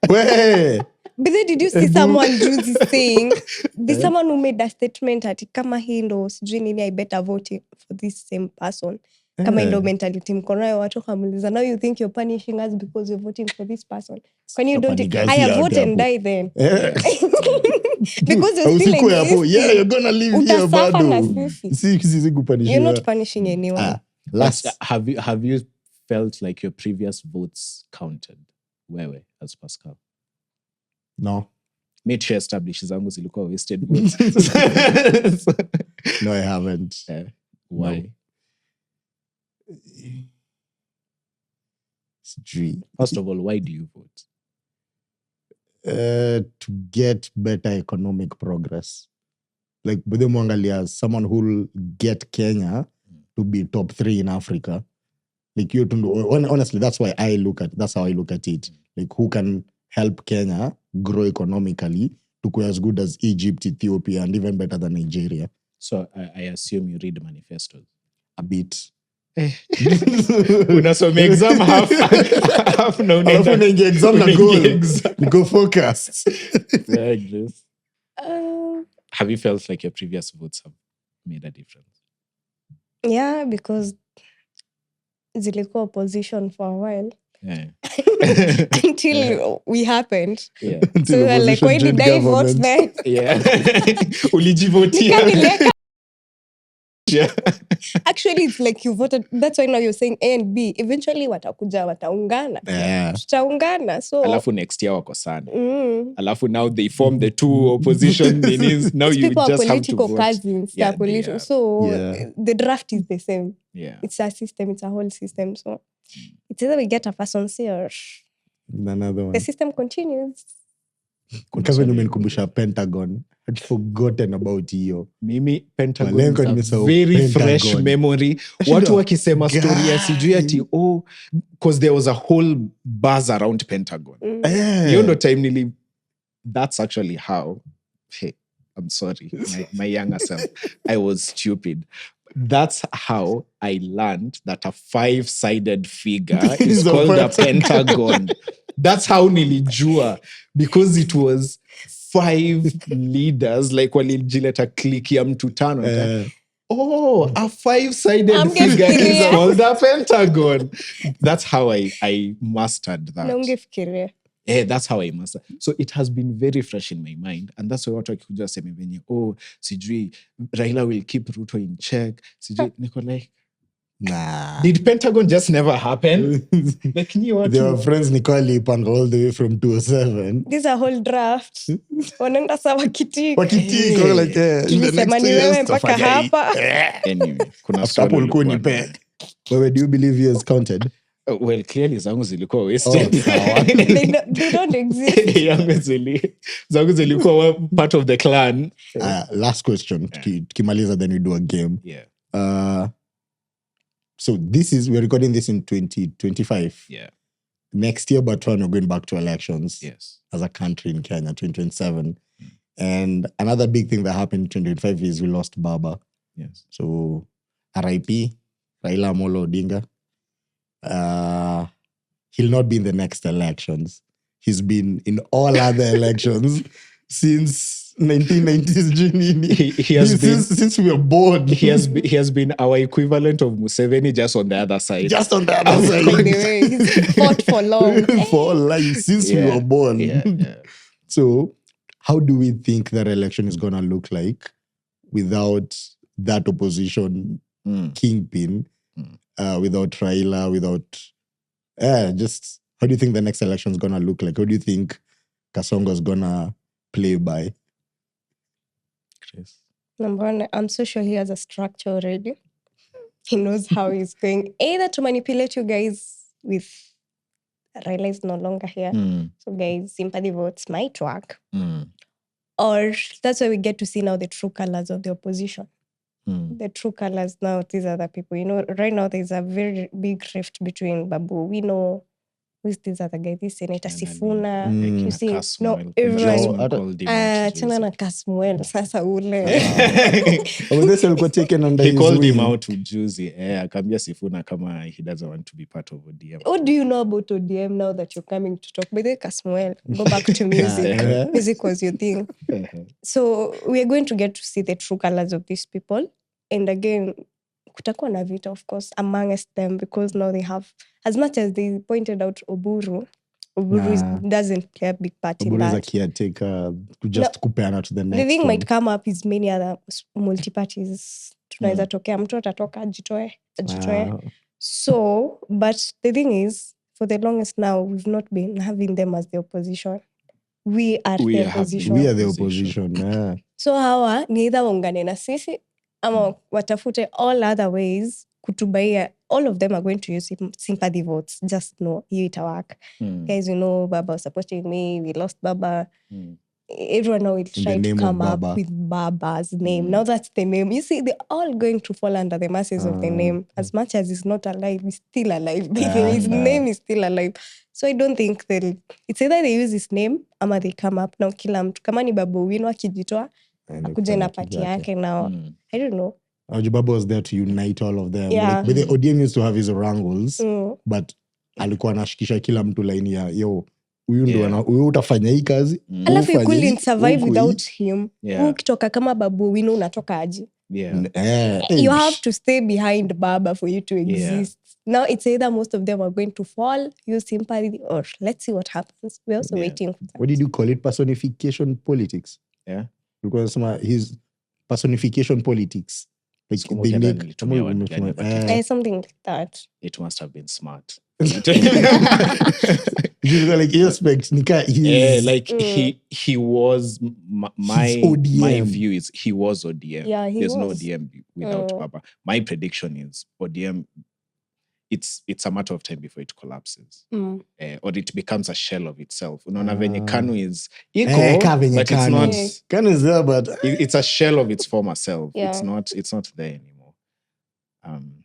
We. But then did you see someone do this thing? There's someone who made a statement ati kama hii ndo sijui nini I better vote for this same person. Kama ndo mentality mko nayo watu kamuliza, now you think you're punishing us because you're voting for this person. When you don't I have voted and die then. Because you're still like you're gonna live here bado. Si kupunish. You're not punishing anyone. Last have you felt like your previous votes counted? Wewe as Pascal? No. Made sure establish zangu zilikuwa wasted votes. No, I haven't. Why? No. First of all, why do you vote? To get better economic progress. Like Bude Mwangalia, someone who will get Kenya to be top 3 in Africa. Like you to know, honestly, that's how I look at it. Like who can help Kenya grow economically to go as good as Egypt, Ethiopia, and even better than Nigeria. So I assume you read manifestos. A bit. unasoma exam half na alafu unaingia exam na goal go focused. like this. Have you felt like your previous votes have made a difference? Yeah, because zilikuwa opposition for a while. Yeah. Until we happened. Yeah. So we were like, why did I vote then? Yeah. Ulijivotia. Yeah. Actually, it's like you voted. That's why now you're saying A and B. Eventually, wataungana. Yeah. Tutaungana. So Alafu next year wako sana. Alafu now they form the two opposition meanings. Now you people just are have to political vote. cousins. Yeah, They're political. So the draft is the same. Yeah. It's a system. It's a whole system. So it's either we get a person C or another one. the system continues. Because when you menikumbusha Pentagon, I'd forgotten about hiyo. Mimi Pentagon is a very fresh memory. Watu wakisema story ya sijui ati because there was a whole buzz around Pentagon. You know time that's actually how I'm sorry, my younger self. I was stupid. That's how I learned that a 5-sided figure is called a pentagon. That's how nilijua, because it was 5 leaders, like walijileta clique ya mtu tano. A 5-sided figure is called a pentagon. That's how I mastered that. That's how I mastered. So it has been very fresh in my mind, and that's why watu wakikuja sema venye sijui Raila will keep Ruto in check. Sijui niko like, nah. Did Pentagon just never happen? Like they were friends Nicole Panga all the way from 2007. This is a whole draft. Wanaenda sawa kitiko. Wakitiko like tulisema ni wewe mpaka hapa. Anyway, kuna story ulikuwa nipe. Wewe, do you believe he has counted? Well, clearly zangu zilikuwa wasted. They don't exist. Zangu zilikuwa part of the clan. Last question. Tukimaliza, then we do a game. Yeah. So we're recording this in 2025. Yeah. Next year, but we're going back to elections. Yes. As a country in Kenya, 2027. And another big thing that happened in 2025 is we lost Baba. Yes. So RIP, Raila Amolo Odinga. He'll not be in the next elections. He's been in all other elections since 1990s. He has been since we were born. He has been our equivalent of Museveni, just on the other side. Just on the other side. Anyway, he's fought for long. For life since we were born. Yeah. So, how do we think that election is gonna look like without that opposition kingpin? Without Raila, just how do you think the next election is gonna look like? How do you think Kasongo's gonna play by? Chris. Number one, I'm so sure he has a structure already. He knows how he's going either to manipulate you guys with Raila is no longer here. So guys, sympathy votes might work. Or that's why we get to see now the true colors of the opposition. The true colors now, these other people. You know, right now there's a very big rift between Babu. We know who's this other guy, this Senator Sifuna. You see, no, everyone. Chana na Kasmuel, sasa ule. He called him out with Juicy. Akambia Sifuna kama he doesn't want to be part of ODM. What do you know about ODM now that you're coming to talk? By the way, Kasmuel, go back to music. Music was your thing. So we're going to get to see the true colors of these people. And again, kutakuwa na vita, of course, amongst them, because now they have, as much as they pointed out Oburu doesn't play a big part in that. Oburu is a caretaker, just kupeana to the next. The thing might come up is many other multi-parties. Tunaweza tokea, mtu atatoka, ajitoe. So, but the thing is, for the longest now, we've not been having them as the opposition. We are the opposition. We are the opposition, yeah. So hawa, ni either waungane na sisi, ama watafute all other ways kutubaia. All of them are going to use sympathy votes. Just know, hiyo itawak. Guys, you know, Baba was supporting me. We lost Baba. Everyone now will try to come up with Baba's name. Now that's the name. You see, they're all going to fall under the masses of the name. As much as he's not alive, he's still alive. His name is still alive. So I don't think it's either they use his name, ama they come up. Now kila mtu, kama ni Babu Wino akijitoa, akuja na pati yake now. I don't know. Baba was there to unite all of them. Yeah. Like, but the ODM used to have his wrangles, but alikuwa anashikisha kila mtu line ya yo huyu ndo huyu utafanya hii kazi. Alafu you couldn't survive without him. Ukitoka kama Babu Owino unatoka aje? You have to stay behind Baba for you to exist. Now it's either most of them are going to fall, use sympathy, or let's see what happens. We're also waiting for that. What did you call it? Personification politics? Yeah. Because his personification politics. Like they make something like that. It must have been smart. Like he expects he was my view is he was ODM. Yeah, There's no ODM without Baba. My prediction is ODM. It's a matter of time before it collapses, or it becomes a shell of itself. Unaona venye KANU is equal, but it's not. KANU is there, but it's a shell of its former self. It's not there anymore.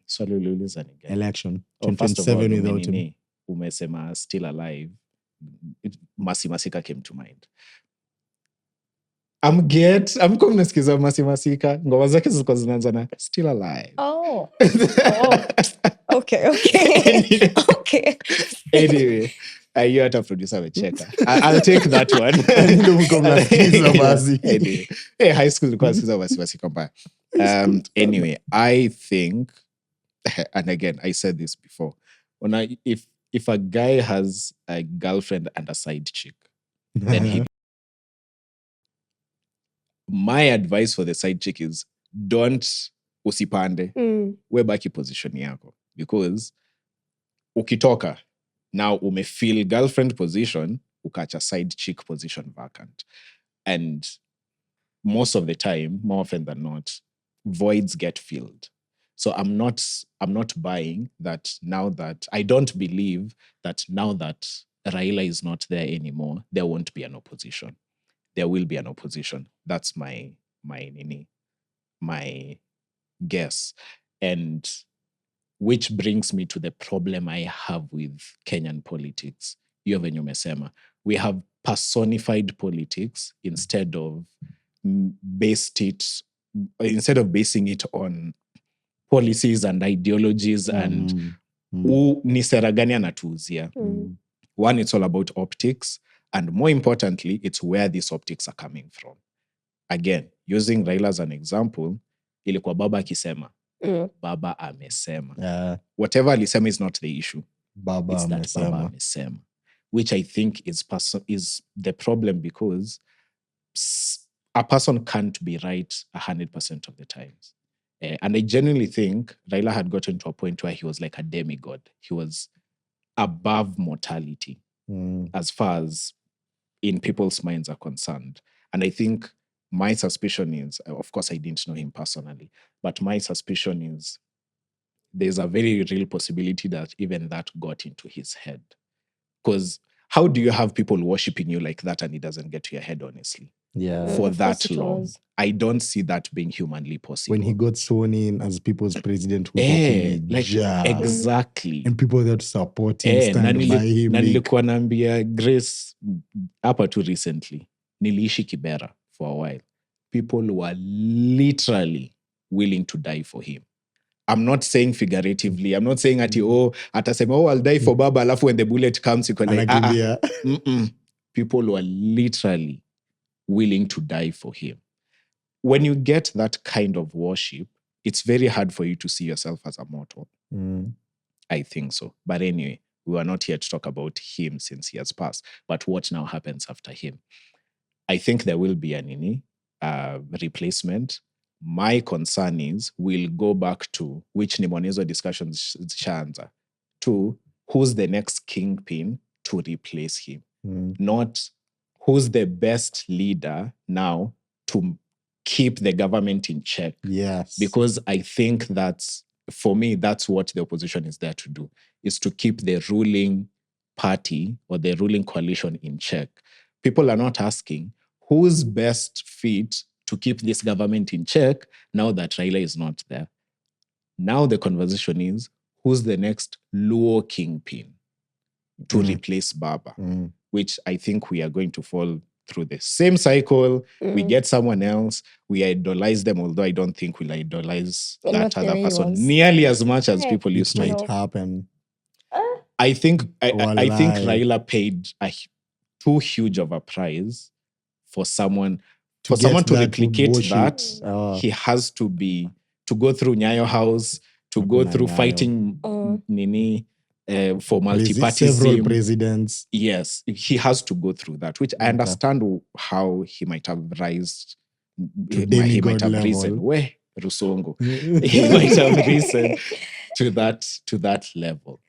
So election 2027 without him. Umesema still alive. Mercy Masika came to mind. I'm nasikiza Mercy Masika. Ngoma zake zilikuwa zinaanza na still alive. Oh. Okay. Anyway, you have to produce a checker. I'll take that one. Anyway, high school anyway, I think, and again, I said this before, if a guy has a girlfriend and a side chick, then my advice for the side chick is don't usipande. Webaki position yako. Because ukitoka, now umefeel girlfriend position, ukacha side chick position vacant. And most of the time, more often than not, voids get filled. So I'm not buying that now that I don't believe that now that Raila is not there anymore, there won't be an opposition. There will be an opposition. That's my guess. And which brings me to the problem I have with Kenyan politics. You have umesema. We have personified politics instead of basing it on policies and ideologies and ni sera gani anatuuzia. One, it's all about optics. And more importantly, it's where these optics are coming from. Again, using Raila as an example, ilikuwa Baba akisema. Baba amesema. Whatever alisema is not the issue. Baba amesema. Which I think is the problem, because a person can't be right 100% of the times. And I genuinely think Raila had gotten to a point where he was like a demigod. He was above mortality as far as in people's minds are concerned. And I think my suspicion is, of course, I didn't know him personally, but my suspicion is there's a very real possibility that even that got into his head. Because how do you have people worshiping you like that and it doesn't get to your head, honestly? Yeah. For that long. I don't see that being humanly possible. When he got sworn in as people's president, exactly. And people that support him, stand by him. Na nilikuwa naambia Grace hapa tu recently. Niliishi Kibera for a while. People were literally willing to die for him. I'm not saying figuratively. I'm not saying atasema, I'll die for Baba, alafu when the bullet comes, you can like, people were literally willing to die for him. When you get that kind of worship, it's very hard for you to see yourself as a mortal. I think so. But anyway, we are not here to talk about him since he has passed. But what now happens after him? I think there will be an replacement. My concern is we'll go back to which Nimonezo discussions shanza to who's the next kingpin to replace him. Not who's the best leader now to keep the government in check. Yes. Because I think for me, that's what the opposition is there to do, is to keep the ruling party or the ruling coalition in check. People are not asking who's best fit to keep this government in check now that Raila is not there. Now the conversation is who's the next Luo kingpin to replace Baba, which I think we are going to fall through the same cycle. We get someone else, we idolize them, although I don't think we'll idolize that other person nearly as much as people used to. It might happen. I think Raila paid too huge of a price for someone to replicate that. He has to go through Nyayo House, to go through fighting for multi-partyism. Several presidents. Yes, he has to go through that, which I understand how he might have risen. He might have risen. Where Rusongo? He might have risen to that level.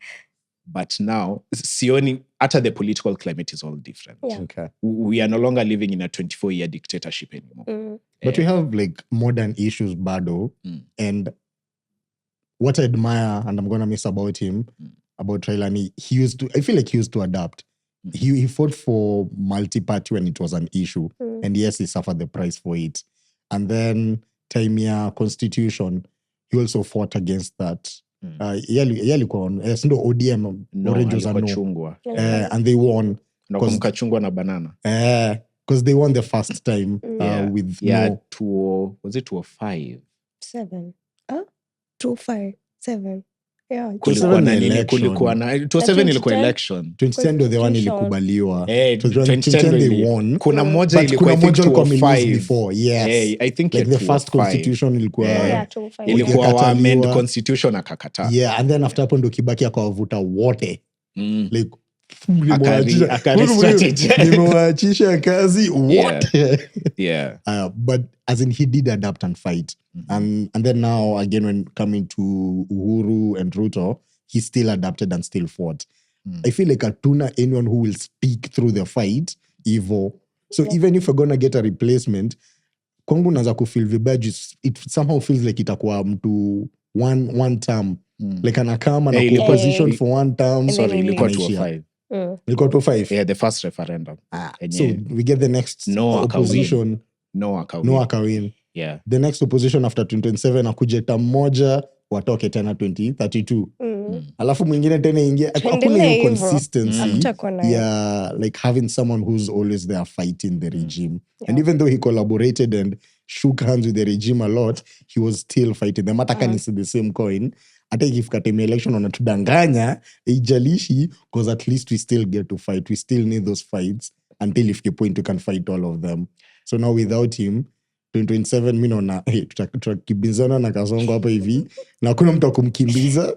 But now, Sioni, after the political climate is all different. Yeah. Okay. We are no longer living in a 24-year dictatorship anymore. But we have like modern issues, Bado. And what I admire, and I'm going to miss about him, about Raila, I feel like he used to adapt. He fought for multi-party when it was an issue. And yes, he suffered the price for it. And then Taimia Constitution, he also fought against that. ODM, Orange was a no. Chungwa. And they won. Chungwa na banana. Because they won the first time with no. Was it 205? 7. 205. 7. Yeah. Kulikuwa na nini? Kulikuwa na 207 ilikuwa election. 2010 ndio the one ilikubaliwa. 2010 they won. Kuna moja ilikuwa 205 before. Yes. I think like the first constitution ilikuwa wa amend constitution akakataa. Yeah, and then after hapo ndo Kibaki akawavuta wote. Like nimewaachisha kazi wote. Yeah. But as in he did adapt and fight. And then now again when coming to Uhuru and Ruto, he still adapted and still fought. I feel like hatuna anyone who will speak through the fight Evo. So even if we're gonna get a replacement, kwangu naza kufeel vibaya, it somehow feels like itakuwa mtu one term. Like anakama na position for one term. Sorry, ilikuwa 205. Ilikuwa 205. Yeah, the first referendum. So we get the next opposition. No akawin. Yeah. The next opposition after 2027 akuje term moja watoke tena 2032. Alafu mwingine tena ingia. Hakuna hiyo consistency. Yeah, like having someone who's always there fighting the regime. And even though he collaborated and shook hands with the regime a lot, he was still fighting them. Hata kani the same coin. Hata ikifika time election wanatudanganya, ijalishi, because at least we still get to fight. We still need those fights until if the point we can fight all of them. So now without him, 2027 mi naona tutakimbizana na Kasongo hapa hivi na hakuna mtu akumkimbiza.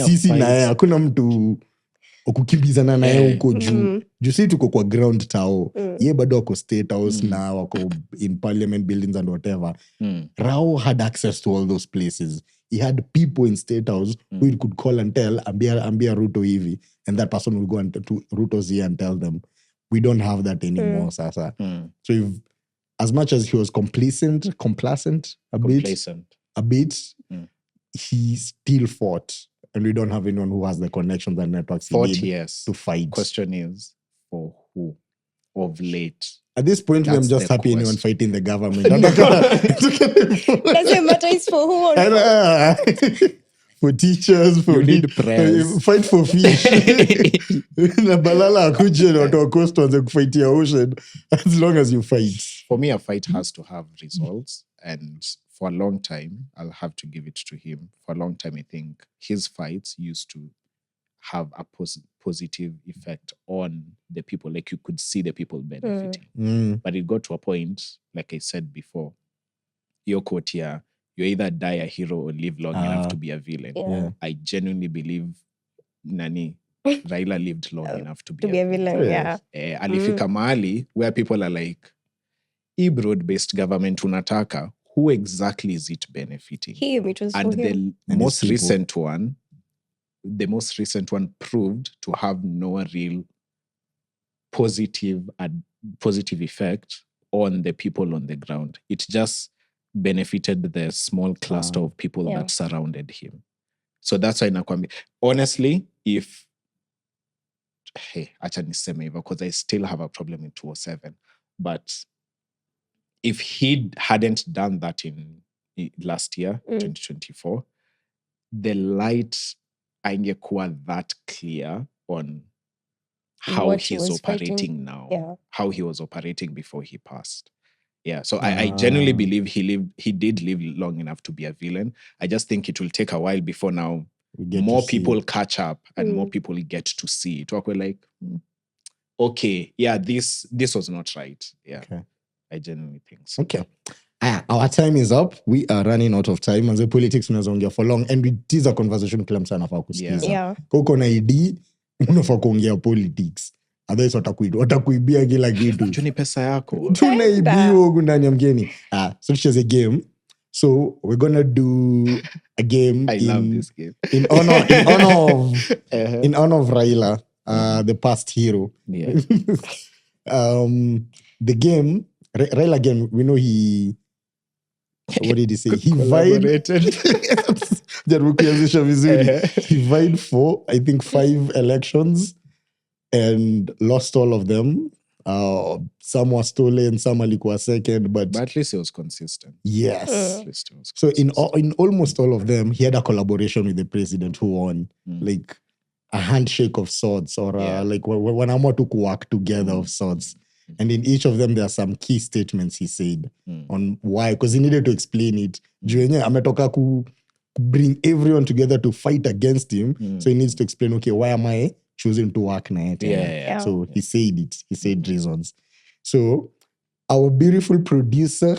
Sisi na yeye hakuna mtu kukimbizana na yeye huko juu. Juu sisi tuko kwa ground tao. Yeye bado wako state house na wako in parliament buildings and whatever. Rao had access to all those places. He had people in State House who he could call and tell, ambia Ruto hivi, and that person will go and to Ruto's ear and tell them. We don't have that anymore, Sasa. So if, as much as he was complacent a bit, he still fought. And we don't have anyone who has the connections and networks he needs to fight. Question is, for who of late? At this point, I'm just happy anyone fighting the government. Doesn't matter, it's for who. For teachers, you need press. Fight for fish. Na balala akuje na watu wa coast wanze kufightia ocean. As long as you fight. For me, a fight has to have results. And for a long time, I'll have to give it to him. For a long time, I think his fights used to have a positive effect on the people. Like you could see the people benefiting. But it got to a point, like I said before, your quote here, you either die a hero or live long enough to be a villain. Yeah. I genuinely believe Raila lived long enough to be a villain. Yeah. Alifika mahali where people are like, broad-based government unataka, who exactly is it benefiting? Him, it was and for him. The most recent one proved to have no real positive effect on the people on the ground. It just benefited the small cluster of people that surrounded him. So that's why nakwambia. Honestly, acha niseme hivyo, because I still have a problem in 207. But if he hadn't done that in last year, 2024, the light aingekuwa that clear on how what he he's was operating fighting. now, Yeah. how he was operating before he passed. Yeah, so I genuinely believe he did live long enough to be a villain. I just think it will take a while before now more people catch up and more people get to see it. We're like, okay, yeah, this was not right. Yeah, okay. I genuinely think so. Okay. Our time is up. We are running out of time. And the politics unazongea for long. And it is a conversation kila mtu anafaa kusikiza. Yeah. Koko na ID, unafaa kuongea politics. Otherwise watakuibia kila kitu. Tuni pesa yako. Tunaibiwa huku ndani ya mgeni. So this is a game. So we're gonna do a game. I love this game. In honor of Raila, the past hero. Yeah. The game, Raila again, we know he, what did he say? He collaborated. He vied for, I think, 5 elections and lost all of them. Some were stolen, some alikuwa second, but at least he was consistent. Yes. At least he was so in almost all of them, he had a collaboration with the president who won, like a handshake of sorts, or like when I'm to work together of sorts. And in each of them, there are some key statements he said on why, because he needed to explain it. Juenye ametoka ku bring everyone together to fight against him, so he needs to explain, okay, why am I choosing to work na it? Yeah. So he said it. He said reasons. So our beautiful producer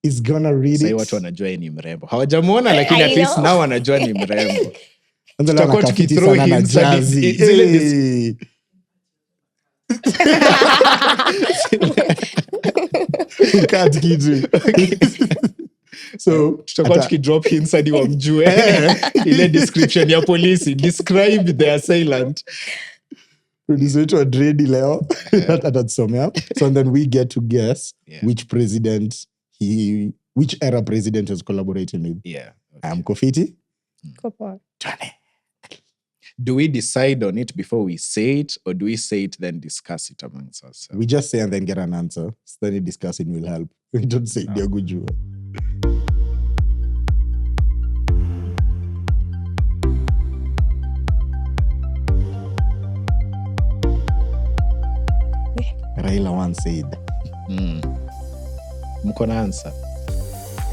is gonna read it. Watu wanajua ni mrembo. Hawajamuona lakini at least now wanajua ni mrembo. Tutakuwa tukithrow hints zile Cat kitu. So tutakuwa tukidrop hints hadi wamjue ile description ya polisi, describe the assailant. Producer wetu adredi leo atatusomea. So and then we get to guess which era president is collaborating with. Yeah. Okay. Kofiti? Kopa. Do we decide on it before we say it, or do we say it then discuss it amongst ourselves? We just say and then get an answer. Study discussing will help. We don't say they're good. Raila once said, Mko na answer?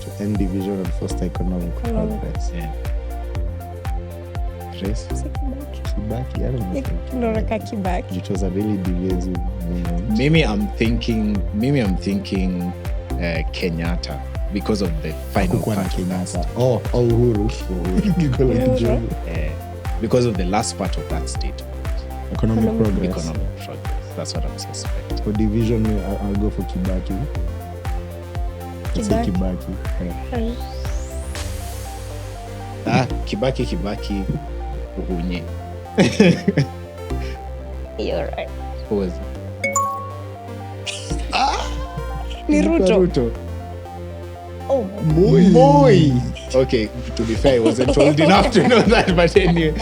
To end division and foster economic progress. Yeah. Chris? Kibaki, I don't know. Kibaki. It was a really divisive moment. Maybe I'm thinking Kenyatta because of the final part. Kenyatta. Uhuru. Because of the last part of that statement. Economic progress. That's what I'm suspecting. For division, I'll go for Kibaki. Let's say Kibaki. Kibaki. Uhunye. You're right. Who was it? Ni Ruto. Oh, Moi. Okay, to be fair, I wasn't old enough to know that, but anyway.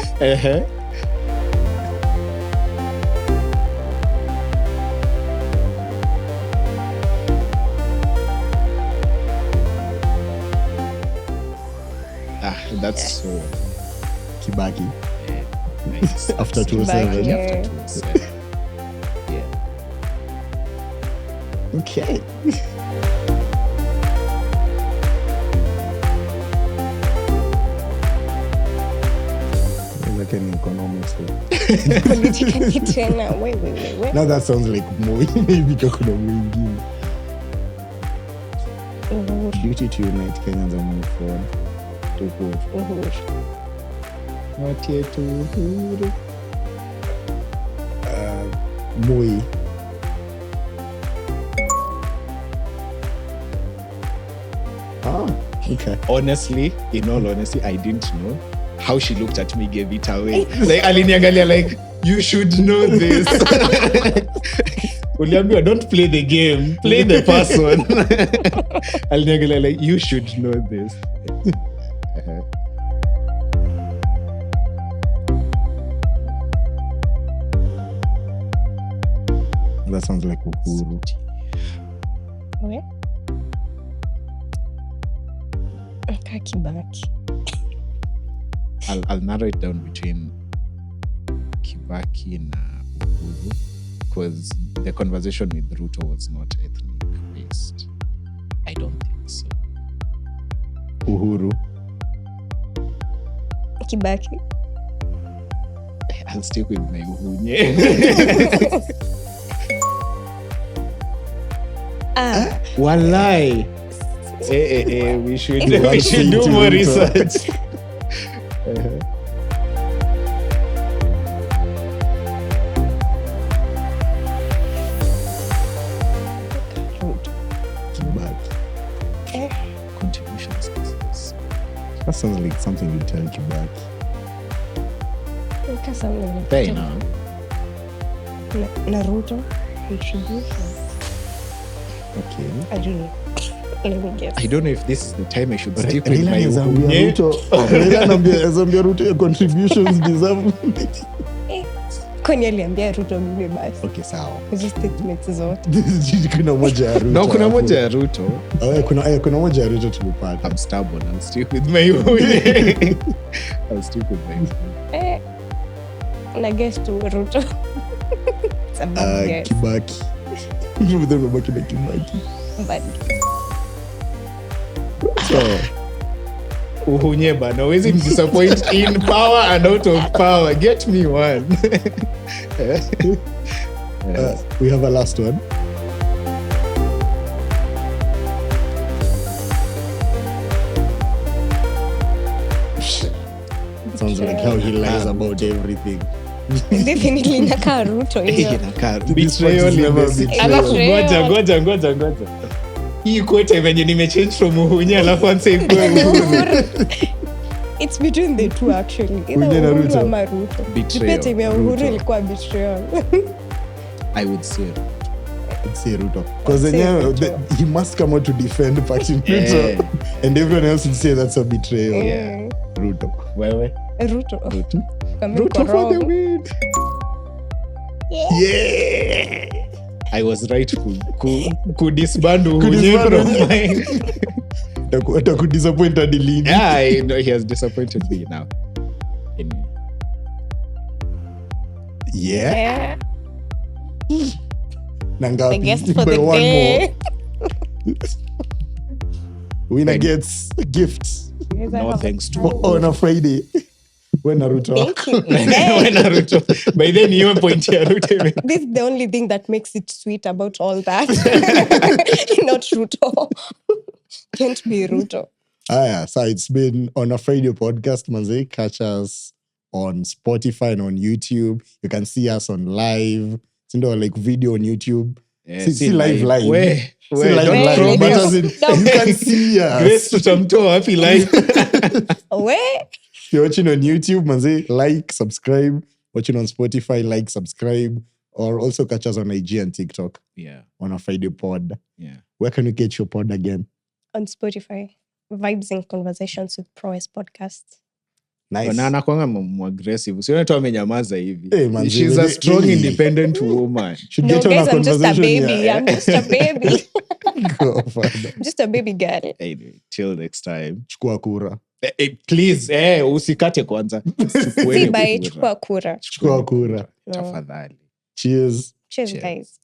That's so Kibaki. Yeah, nice. After 2007. Yeah. Okay. Like an economics. Wait. Now that sounds like more. Maybe kakuna mwingine. Duty to unite Kenyans and move forward. Not yet to Uhuru. Moi. Okay. Honestly, in all honesty, I didn't know. How she looked at me gave it away. Like aliniangalia like, you should know this. Uliambiwa, don't play the game, play the person. Aliniangalia like, you should know this. That sounds like Uhuru. Okay. Kibaki. I'll narrow it down between Kibaki and Uhuru, because the conversation with Ruto was not ethnic based. I don't think so. Uhuru. Kibaki. I'll stick with my Uhunye. Walai. We should do more research. Contributions. That sounds like something you tell Kibaki. Fair enough. Naruto contribution. Okay. I don't know. Let me guess. I don't know if this is the time I should stick with my Raila anambia Ruto your contributions deserve. Kwani aliambia Ruto mimi basi. Okay, sawa. Hizo statements zote. Kuna moja ya Ruto. No, kuna moja ya Ruto. Kuna moja ya Ruto tulipata. I'm stubborn. I'll stick with my Uhunye. I'll stick with my Uhunye. Na guess to Ruto. Kibaki. Mimi nimebaki na Kibaki. But So, Uhunye bana, always disappoint in power and out of power. Get me one. we have a last one. Sounds like how he lies about everything. definitely inakaa Ruto hiyo. Betrayal never betrayal. Alafu ngoja. Hii kote venye nimechange from Uhunye alafu anse ikuwe Uhuru. It's between the two actually. Uhunye na Ruto. Ama Ruto. Betrayal. Time ya Uhuru ilikuwa betrayal. I would say Ruto. Because he must come out to defend Party Ruto. And everyone else would say that's a betrayal. Yeah. Ruto. Wewe? Ruto. Ruto for the win. Yeah. I was right ku disband Uhunye from mine. Atakudisappoint hadi lini? Yeah, I know he has disappointed me now. Yeah. The guest for the day. Winner gets gifts. No thanks to on a Friday. When Naruto. When Naruto. By then you point here Naruto. This is the only thing that makes it sweet about all that. Not Ruto. Can't be Ruto. So it's been On a Friday podcast, manze. Catch us on Spotify and on YouTube. You can see us on live. Like video on YouTube. Yeah, see live. Where? Live. But as in, you can see us. Grace to Tamto, happy live. Where? If you're watching on YouTube, manze, like, subscribe. Watching on Spotify, like, subscribe. Or also catch us on IG and TikTok. Yeah. On a Friday pod. Yeah. Where can we get your pod again? On Spotify. Vibes and Conversations with Prowess podcast. Nice. Na anakuanga aggressive. Usione tu amenyamaza hivi. Hey, man, she's a strong, independent woman. Should No, get guys, on a I'm just a conversation. baby. I'm just a baby. Go, father. Just a baby girl. Anyway, till next time. Chukua Kura. Please, usikate kwanza. See by Chukua Kura. Chukua Kura. Tafadhali. Cheers. Cheers, guys.